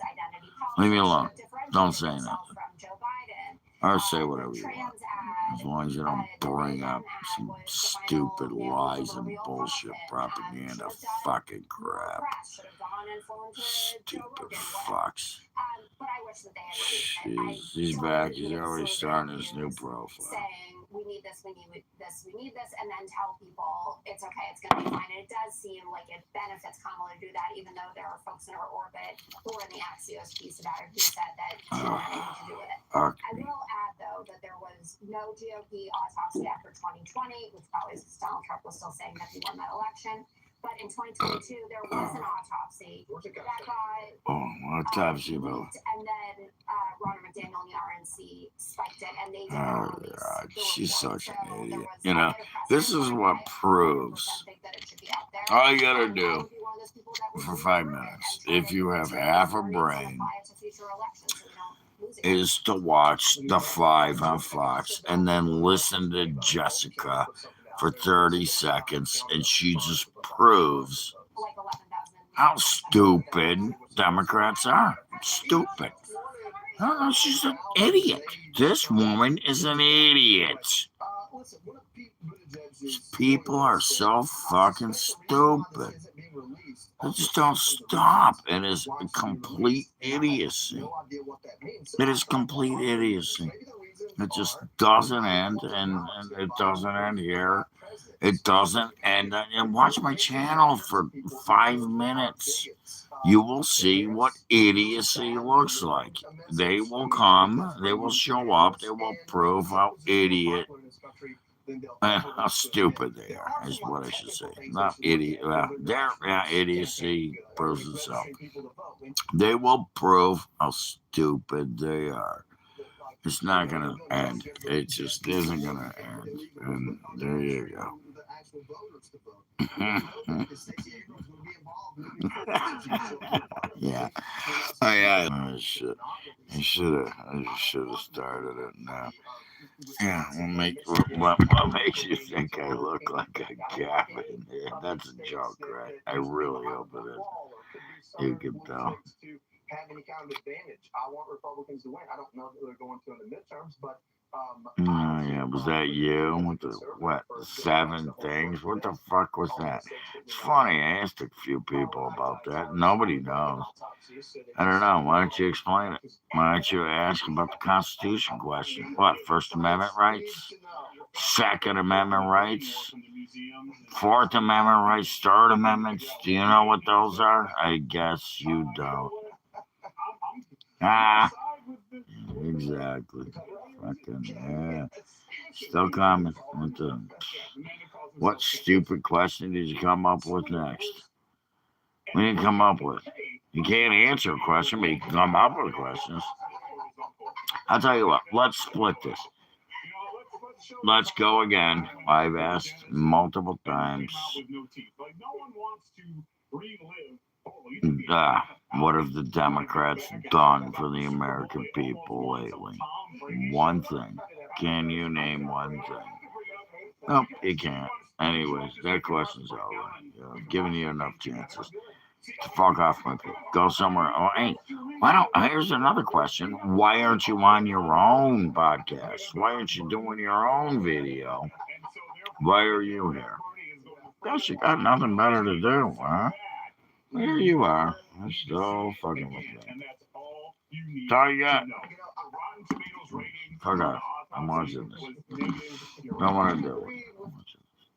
Leave me alone. Don't say nothing. Or say whatever you want. As long as you don't bring up some stupid lies and bullshit propaganda fucking crap. Stupid fucks. Jeez, he's back. He's already starting his new profile. we need this, we need this, and then tell people it's okay, it's going to be fine. And it does seem like it benefits Kamala to do that, even though there are folks in her orbit who are in the Axios piece about it who said that she didn't have anything to do with it. I will add, though, that there was no GOP autopsy after 2020, which probably is Donald Trump was still saying that he won that election. But in 2022, there was an autopsy that got autopsy vote. and then Ronna McDaniel and the RNC spiked it, and they did Oh, release God, the she's report. such So an there idiot. was You a know, bit of press this on is why what I 100% proves think that it should be out there. all you gotta I do would be one of those people that would for read 5 through it minutes, and try if to you have take half a stories and brain, apply it to future elections so we don't lose again. is to watch the 5 on Fox and then listen to Jessica for 30 seconds, and she just proves Like 11,000. how stupid Democrats are. Stupid. Oh, she's an idiot. This woman is an idiot. People are so fucking stupid. They just don't stop. It is complete idiocy. It is complete idiocy. It just doesn't end, and it doesn't end here. It doesn't end. And watch my channel for 5 minutes. You will see what idiocy looks like. They will come, they will show up, they will prove how how stupid they are, is what I should say. Not idiot. Well, their idiocy proves itself. They will prove how stupid they are. It's not going to end. It just isn't going to end. And there you go. Yeah. Oh, yeah. I should have started it now. Yeah, what makes you think I look like a Gavin? Yeah, that's a joke, right? I really hope it is. You can tell. Have any kind of advantage. I want Republicans to win. I don't know who they're going to in the midterms, but yeah, was that you with the 7 things? What the fuck was that? It's funny. I asked a few people about that. Nobody knows. I don't know. Why don't you explain it? Why don't you ask about the Constitution question? What, First Amendment rights? Second Amendment rights? Fourth Amendment rights? Third Amendments? Do you know what those are? I guess you don't. Exactly. Fucking yeah. Still coming. What stupid question did you come up with next? What did you come up with? You can't answer a question, but you can come up with questions. I'll tell you what. Let's split this. Let's go again. I've asked multiple times. What have the Democrats done for the American people lately? One thing. Can you name one thing? Nope, you can't. Anyways, that question's over. I've given you enough chances to fuck off my people. Go somewhere. Oh, hey, why don't? Here's another question. Why aren't you on your own podcast? Why aren't you doing your own video? Why are you here? Guess you got nothing better to do, huh? There you are. I'm still fucking with me. That's all you got. Fuck off. I'm watching this. Don't want to do it. I'm watching this.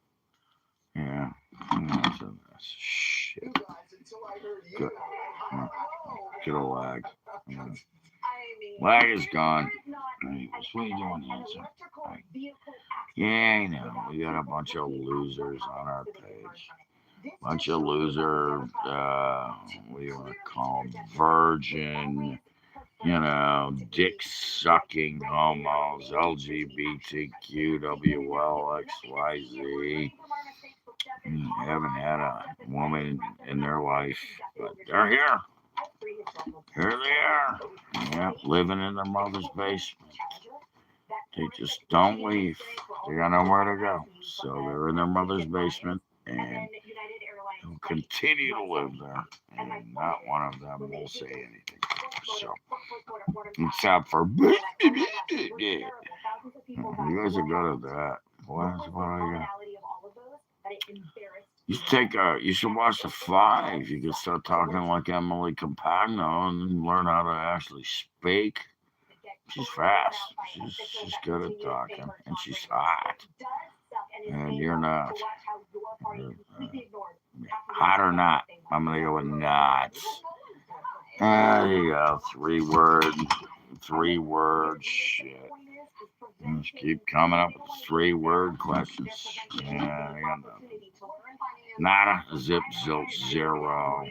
Yeah. I'm watching this. Shit. Good. Get a lag. Lag is gone. Anyways, what are you doing, answer? Right. Yeah, I know. We got a bunch of losers on our page. Bunch of loser, what do you want to call them? Virgin, dick sucking homos, LGBTQ, WLXYZ. Haven't had a woman in their life, but they're here. Here they are. Yeah, living in their mother's basement. They just don't leave. They got nowhere to go. So they're in their mother's basement and they'll continue to live there. And not one of them will say anything. So, except for, yeah. You guys are good at that. What I got? You should watch the 5. You can start talking like Emily Compagno and learn how to actually speak. She's fast. She's good at talking, and she's hot. And you're not. Hot or not, I'm gonna go with nuts. There you go. 3 word shit. Just keep coming up with 3 word questions. Yeah, I got nothing. Nada, zip, zilch, zero.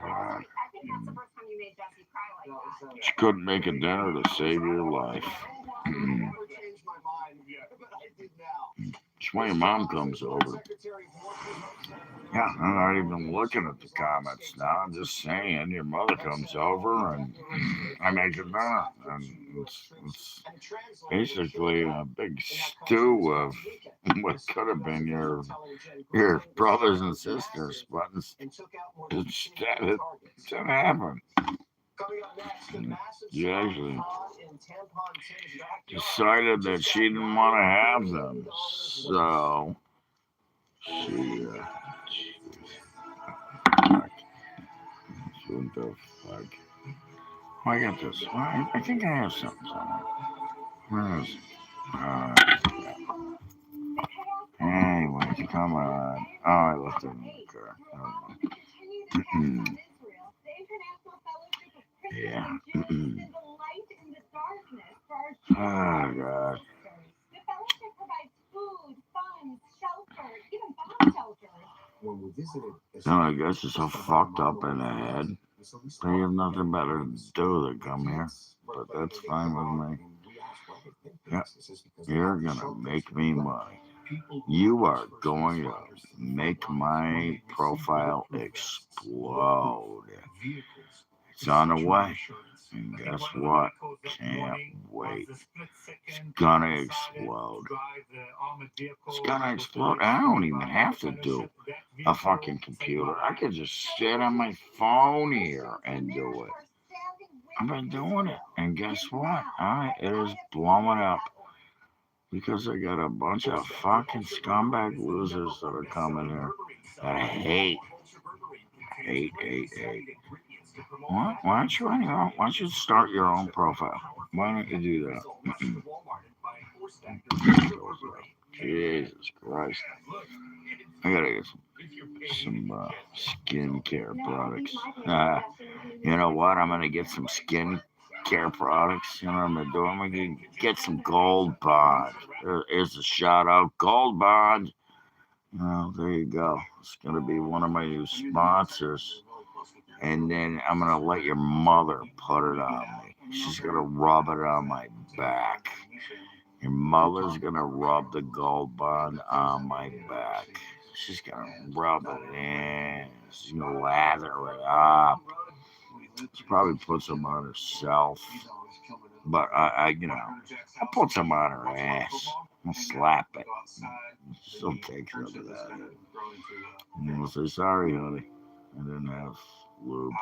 God. She couldn't make a dinner to save your life. It's why your mom comes over. Yeah, I'm not even looking at the comments now. I'm just saying your mother comes over and I make a dinner. And it's basically a big stew of what could have been your brothers and sisters, but instead it didn't happen. She actually decided that she didn't want to have them, so she what the fuck? Oh, I got this. I think I have something somewhere. Where is it? Anyways, come on. Oh, I left it in the car. Yeah. Oh, God. No, I guess you're so fucked up in the head. They have nothing better to do than come here. But that's fine with me. Yep. You're gonna make me money. You are going to make my profile explode. It's on the way. And guess what? Can't wait. It's gonna explode. It's gonna explode. I don't even have to do a fucking computer. I could just sit on my phone here and do it. I've been doing it. And guess what? It is blowing up. Because I got a bunch of fucking scumbag losers that are coming here that I hate. Hate. Why don't you start your own profile? Why don't you do that? Jesus Christ. I gotta get some skincare products. You know what? I'm gonna get some skincare products. You know what I'm gonna do? I'm gonna get some Gold Bond. There's a shout out. Gold Bond. Oh, there you go. It's gonna be one of my new sponsors. And then I'm gonna let your mother put it on me. She's gonna rub it on my back. Your mother's gonna rub the Gold Bond on my back. She's gonna rub it in. She's gonna lather it up. She probably puts them on herself. But I put some on her ass. I'll slap it. She'll take some of that. And we'll say, sorry, honey. I didn't have lube.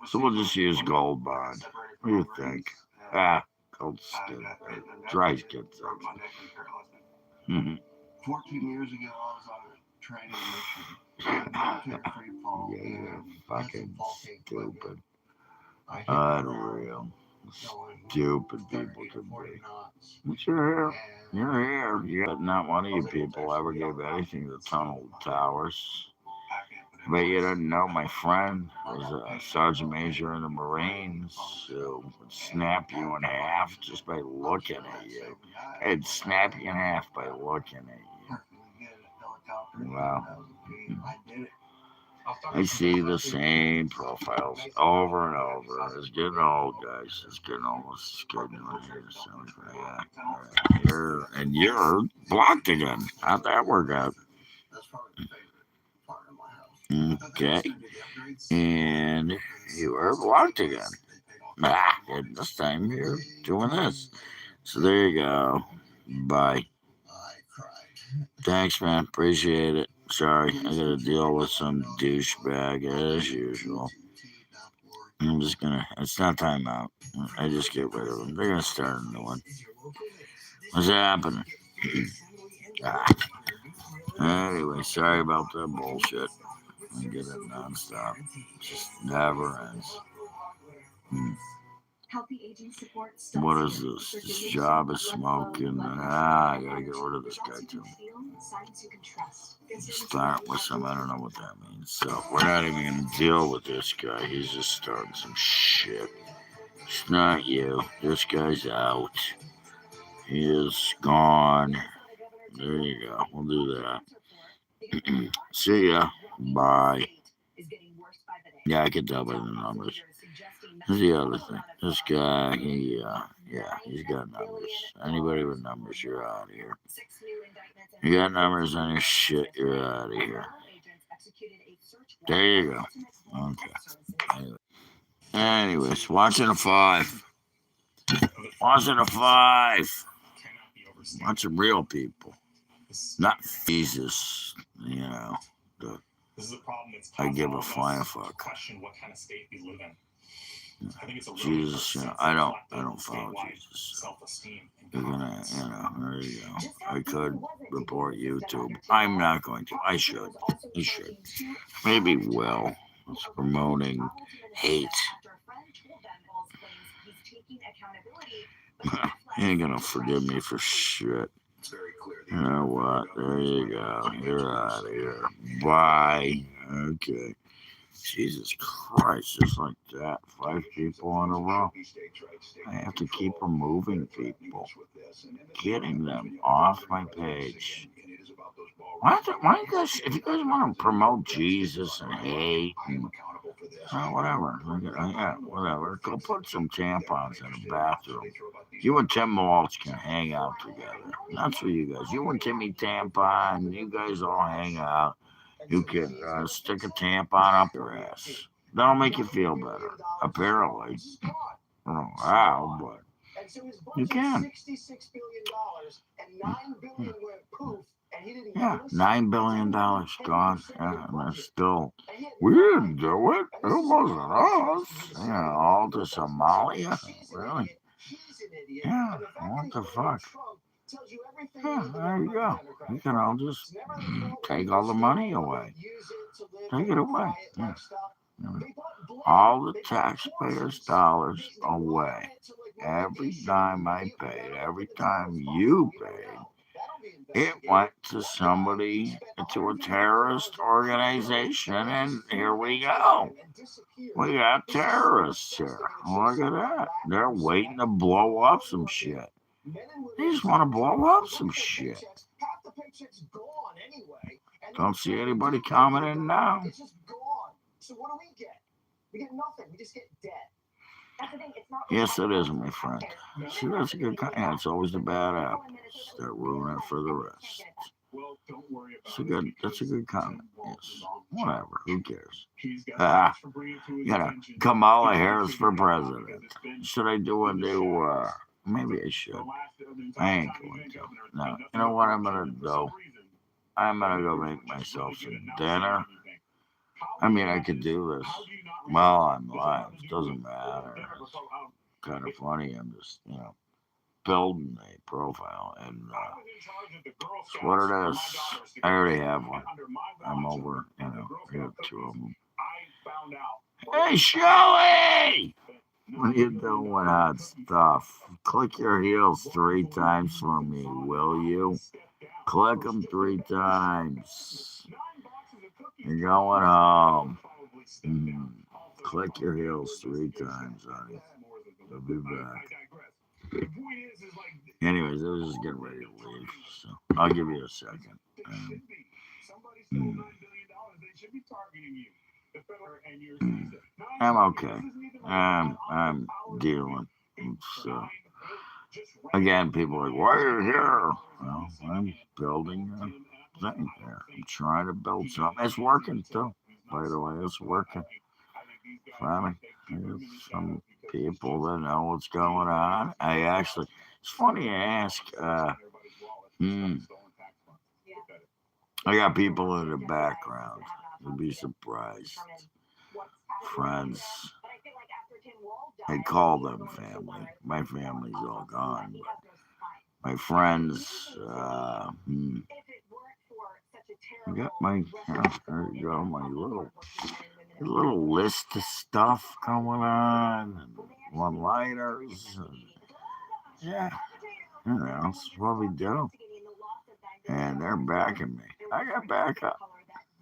So we'll just use Gold Bond. What do you think? Cold skin. Dry skin sucks. 14 years ago, I was on a training mission. Yeah, you're fucking stupid. Unreal. Stupid people could be. But you're here. You're here. But not one of you people ever gave anything to Tunnel Towers. But you didn't know my friend was a sergeant major in the Marines who would snap you in half just by looking at you. It'd snap you in half by looking at you. Wow. I see the same profiles over and over. It's getting old, guys. It's getting almost getting on here. So, yeah. You're blocked again. How'd that work out? Okay. And you are blocked again. And this time you're doing this. So there you go. Bye. Thanks, man. Appreciate it. Sorry, I gotta deal with some douchebag as usual. I'm just gonna. It's not time out. I just get rid of them. They're gonna start a new one. What's happening? Anyway, sorry about that bullshit. I get it nonstop. It just never ends. What is this? This job is smoking. I gotta get rid of this guy too. Start with some, I don't know what that means. So we're not even gonna deal with this guy. He's just starting some shit. It's not you. This guy's out. He is gone. There you go. We'll do that. See ya. Bye. Yeah, I can tell by the numbers. Here's the other thing. This guy, he's got numbers. Anybody with numbers, you're out of here. You got numbers on your shit, you're out of here. There you go. Okay. Anyways, watching a 5. Watching a 5. Watching real people. Not Jesus, you know. I give a flying fuck. Jesus, I don't follow Jesus. You're gonna, there you go. I could report YouTube. I'm not going to. I should. Maybe will. It's promoting hate. He ain't gonna forgive me for shit. You know what? There you go. You're out of here. Bye. Okay. Jesus Christ, just like that. 5 people in a row. I have to keep removing people. Getting them off my page. Why you guys, if you guys want to promote Jesus and hate and whatever, whatever, go put some tampons in the bathroom. You and Tim Waltz can hang out together. That's for you guys. You and Timmy Tampon, you guys all hang out. You can stick a tampon up your ass. That'll make you feel better. Apparently. I don't know how, but you can. Yeah, $9 billion gone. Yeah, and they're still. We didn't do it. It wasn't us. All to Somalia. Really? Yeah. What the fuck? Yeah, there you go. You can all just take all the money away. Take it away. Yeah. All the taxpayers' dollars away. Every time I paid, every time you paid, it went to somebody, to a terrorist organization, and here we go. We got terrorists here. Look at that. They're waiting to blow up some shit. They just want to blow up some shit. Don't see anybody commenting now. So what do we get? We get nothing. We just get dead. Yes, it is, my friend. See, that's a good comment. Yeah, it's always the bad apple that ruin it for the rest. That's a good comment. Yes. Whatever. Who cares? Kamala Harris for president. Should I do a new, maybe I should. I ain't going to. No. You know what I'm going to do? I'm going to go make myself some dinner. I mean, I could do this while I'm live. It doesn't matter. It's kind of funny. I'm just, building a profile, and that's what it is. I already have one. I'm over, I got 2 of them. Hey, Shelly! What are you doing, hot stuff? Click your heels 3 times for me, will you? Click them 3 times. You're going home. Click your heels 3 times, honey. I'll be back. Anyways, I was just getting ready to leave, so I'll give you a second. I'm okay. I'm dealing. So again, people are like, why are you here? Well, I'm building a thing here. I'm trying to build something. It's working too. By the way, it's working. Finally, there's some people that know what's going on. It's funny you ask. I got people in the background. You'll be surprised. Friends. I call them family. My family's all gone, but my friends. I got my. There you go. My little list of stuff going on. one-liners. Yeah, that's what we do. And they're backing me. I got backup.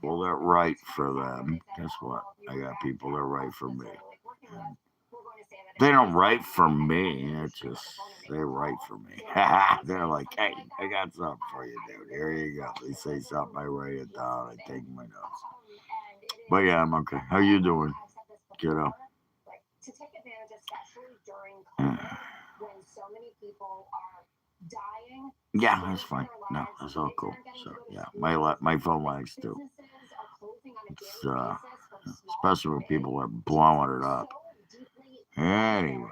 Well, they're right for them. Guess what? I got people that write for me. And they don't write for me. It's just they write for me. They're like, hey, I got something for you, dude. Here you go. They say something, I write it down. I take my notes. But yeah, I'm okay. How you doing, kiddo? To take advantage, especially during COVID, when so many people are dying. Yeah, that's fine. No, that's all cool. So yeah, my phone lags too. It's especially when people are blowing it up. Anyways,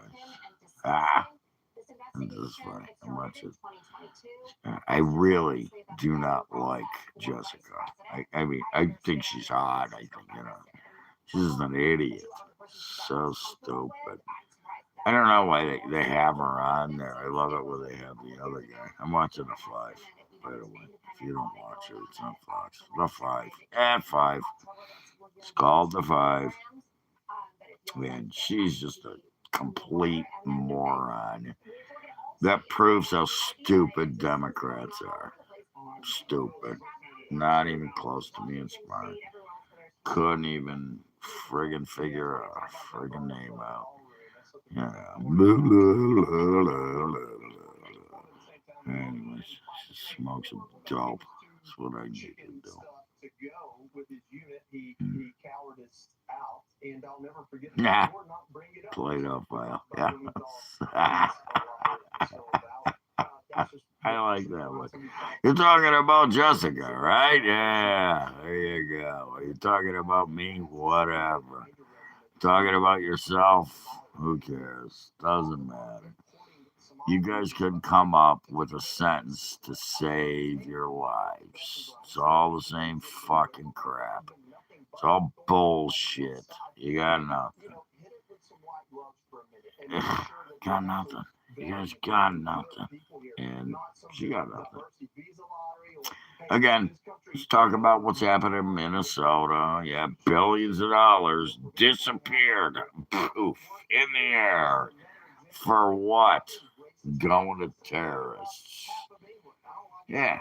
this is funny. I'm watching. I really do not like Jessica. I mean, I think she's hot. I think she's an idiot. So stupid. I don't know why they have her on there. I love it when they have the other guy. I'm watching the 5, by the way. If you don't watch it, it's on Fox. The 5. At 5. It's called the 5. Man, she's just a complete moron. That proves how stupid Democrats are. Stupid. Not even close to being smart. Couldn't even friggin' figure a friggin' name out. Yeah. Anyways, she smokes some dope. That's what I need to do. Nah. Played up well. Yeah. I like that one. You're talking about Jessica, right? Yeah. There you go. You're talking about me? Whatever. Talking about yourself? Who cares? Doesn't matter. You guys could come up with a sentence to save your lives. It's all the same fucking crap. It's all bullshit. You got nothing. Got nothing. You guys got nothing. And she got nothing. Again, let's talk about what's happening in Minnesota. Yeah, billions of dollars disappeared. Poof, in the air. For what? Going to terrorists. Yeah,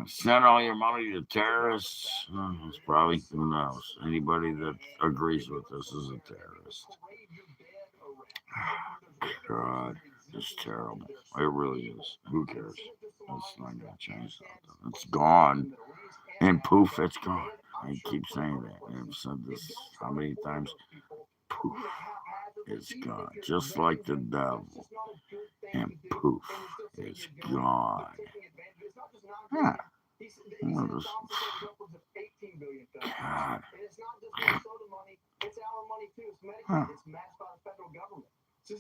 send all your money to terrorists. It's probably, who knows? Anybody that agrees with this is a terrorist. God, it's terrible. It really is. Who cares? It's not going to change something. It's gone. And poof, it's gone. I keep saying that. I've said this how many times? Poof, it's gone. Just like the devil. And poof, it's gone. Yeah. God. Huh.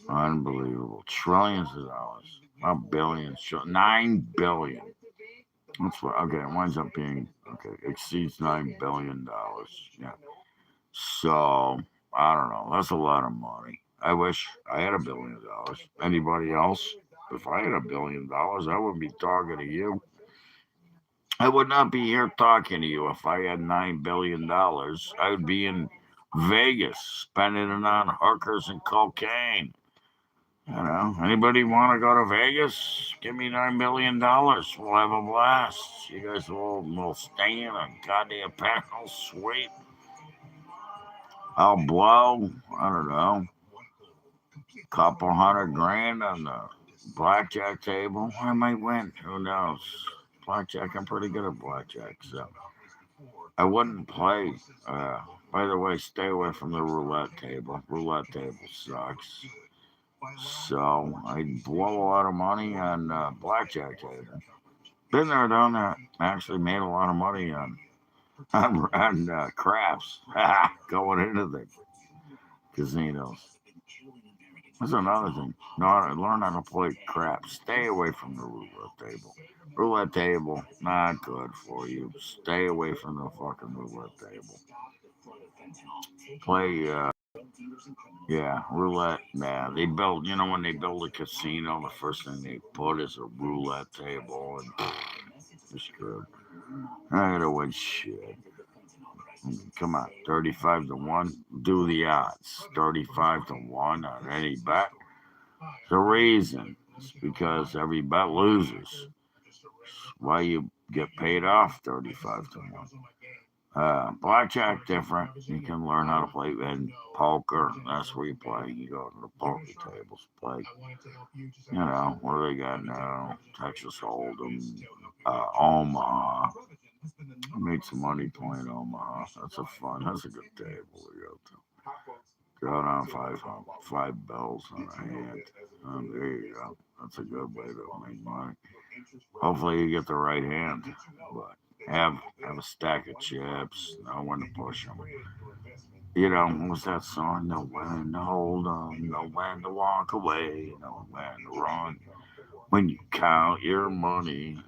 Unbelievable. Trillions of dollars. Not billions. 9 billion. That's what, okay, it winds up being, okay, exceeds $9 billion. Yeah. So, I don't know. That's a lot of money. I wish I had $1 billion. Anybody else? If I had $1 billion, I wouldn't be talking to you. I would not be here talking to you if I had $9 billion. I would be in Vegas spending it on hookers and cocaine. Anybody want to go to Vegas? Give me $9 billion. We'll have a blast. You guys will stay in a goddamn penthouse suite. I'll blow, I don't know, couple $100,000 on the blackjack table. I might win. Who knows? Blackjack, I'm pretty good at blackjack, so I wouldn't play. By the way, stay away from the roulette table. Roulette table sucks. So I'd blow a lot of money on blackjack table. Been there, done that. Actually made a lot of money on craps going into the casinos. That's another thing. Learn how to play craps. Stay away from the roulette table. Roulette table, not good for you. Stay away from the fucking roulette table. Play, yeah, roulette. Nah, they build, when they build a casino, the first thing they put is a roulette table, and you're screwed. I gotta win shit. Come on, 35 to 1. Do the odds. 35 to 1 on any bet. The reason is because every bet loses. Why you get paid off 35 to 1. Blackjack different. You can learn how to play in poker. That's where you play. You go to the poker tables, play. What do they got now? Texas Hold'em, Omaha. I made some money playing Omaha. That's a fun. That's a good table to go to. Draw down five bells on a hand. There you go. That's a good way to make money. Hopefully you get the right hand, but have a stack of chips. Know when to push them. What's that song? Know when to hold 'em, know when to walk away, know when to run. When you count your money.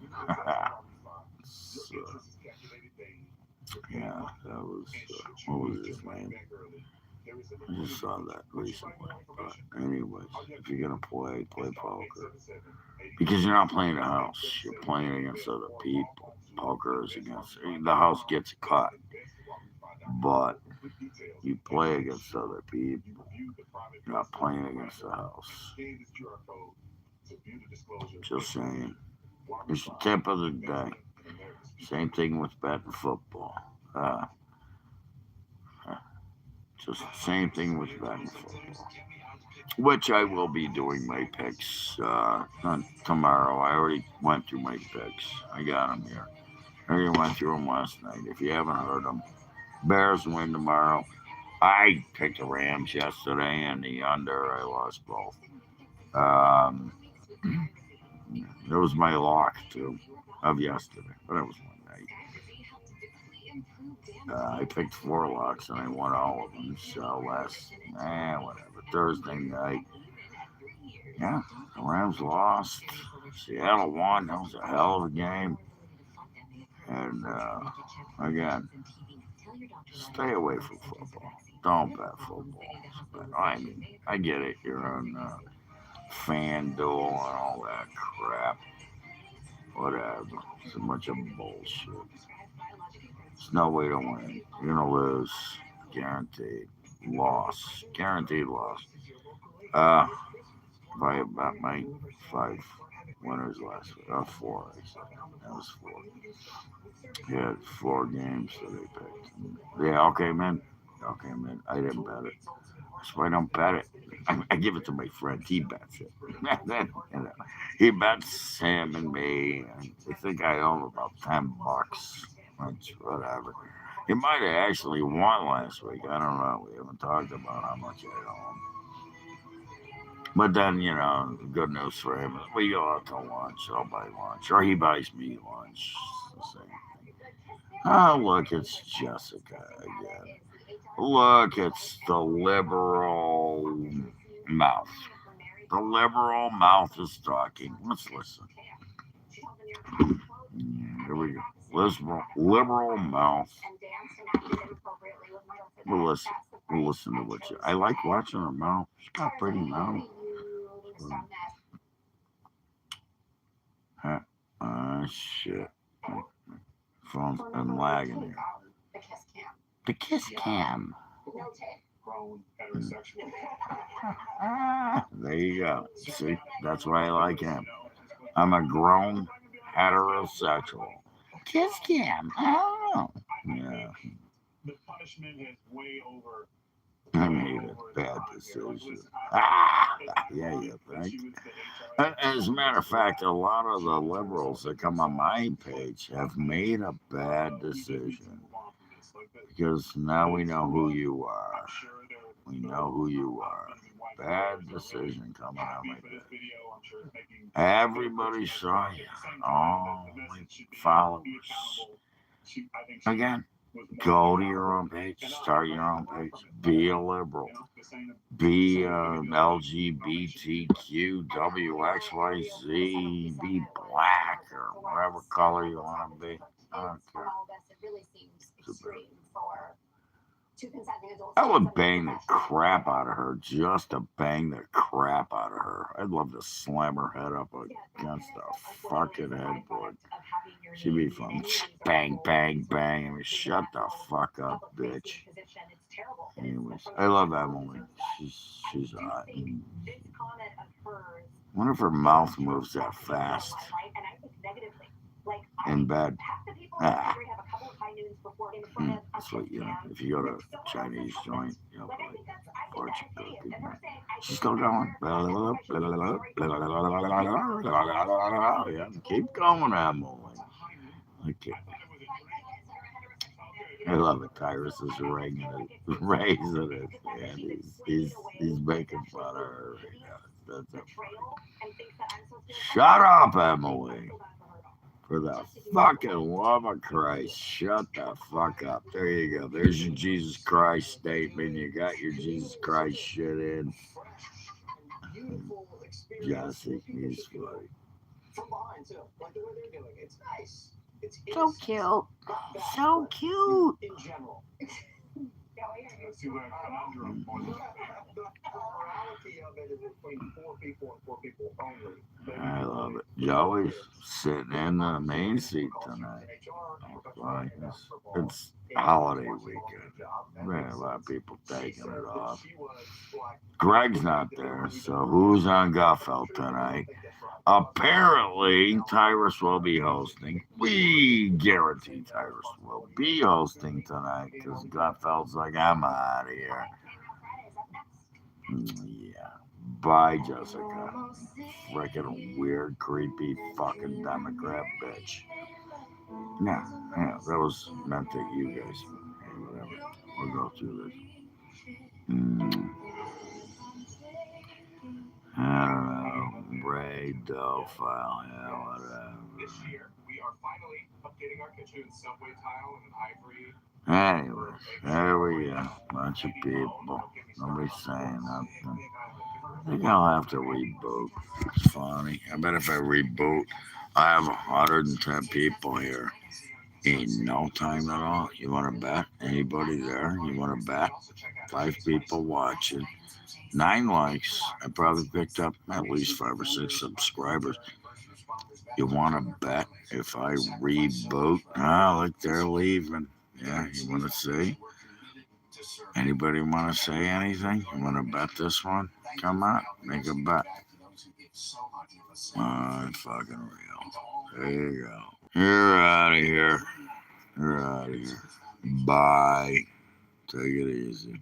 So, yeah, that was what was his name? I just saw that recently. But anyways, if you're gonna play poker. Because you're not playing a house, you're playing against other people. Poker is against the house gets cut, but you play against other people. You're not playing against the house. Just saying. It's the tip of the day. Same thing with betting football. Just the same thing with betting football. Which I will be doing my picks tomorrow. I already went through my picks. I got them here. I already went through them last night. If you haven't heard them, Bears win tomorrow. I picked the Rams yesterday and the under. I lost both. Um, it was my lock too of yesterday, but it was one night. I picked 4 locks and I won all of them. So whatever. Thursday night, yeah, the Rams lost. Seattle won. That was a hell of a game. And again, stay away from football. Don't bet football. But I mean, I get it. You're on FanDuel and all that crap. Whatever. It's a bunch of bullshit. There's no way to win. You're gonna lose. Guaranteed. Loss. Guaranteed loss. Uh, by about my 5 winners last week. 4, I said. That was 4. He had 4 games that they picked. Yeah, okay, man. Okay, man. I didn't bet it. That's why I don't bet it. I give it to my friend. He bets it. He bets him and me. And I think I owe him about $10. That's whatever. He might have actually won last week. I don't know. We haven't talked about how much I owe him. But then, good news for him is we go out to lunch. I'll buy lunch. Or he buys me lunch. It's the same thing. Oh, look, it's Jessica again. Look, it's the liberal mouth. The liberal mouth is talking. Let's listen. Here we go. Liberal mouth. We'll listen. We'll listen to what you. I like watching her mouth. She's got a pretty mouth. Shit. Phone's been lagging here. The kiss cam. There you go. See, that's why I like him. I'm a grown heterosexual. Kiss cam. Oh. Yeah. I made a bad decision. Yeah, you think? As a matter of fact, a lot of the liberals that come on my page have made a bad decision. Because now we know who you are. We know who you are. Bad decision coming on my page. Everybody saw you. All my followers. Again, go to your own page. Start your own page. Be a liberal. Be LGBTQWXYZ. Be black or whatever color you want to be. I don't care. two consenting adults. I would bang the crap out of her just to bang the crap out of her. I'd love to slam her head up against the fucking headboard. She'd be fun. Bang, bang, bang. I mean, shut the fuck up, bitch. Anyways, I love Emily. She's hot. I wonder if her mouth moves that fast in bed. Ah. That's what, you know, if you go to a Chinese joint, you know, like fortune cookie. She's still going. Yeah, keep going, Emily. Okay. I love it. Tyrus is raising his hand. He's making fun of her right now. That's so funny. Shut up, Emily. For the fucking love of Christ, shut the fuck up. There you go. There's your Jesus Christ statement. You got your Jesus Christ shit in. Jesse, he's funny. So cute. So cute. In general. I love it. Joey's sitting in the main seat tonight. It's holiday weekend. Man, a lot of people taking it off. Greg's not there, so who's on Gutfeld tonight? Apparently, Tyrus will be hosting. We guarantee Tyrus will be hosting tonight because Gutfeld's like, I'm out of here. Yeah. Bye, Jessica. Freaking weird, creepy, fucking Democrat bitch. Yeah, that was meant that you guys. Whatever. We'll go through this. I don't know. Ray, Delphile, yeah, whatever. This year, we are finally updating our kitchen in subway tile and an ivory. Anyways, there we go. Bunch of people. Nobody's saying nothing. I think I'll have to reboot. It's funny. I bet if I reboot, I have 110 people here. Ain't no time at all. You want to bet? Anybody there? You want to bet? 5 people watching. 9 likes. I probably picked up at least 5 or 6 subscribers. You want to bet if I reboot? Ah, look, they're leaving. Yeah, you want to see? Anybody want to say anything? You want to bet this one? Come on, make a bet. It's fucking real. There you go. You're out of here. You're out of here. Bye. Take it easy.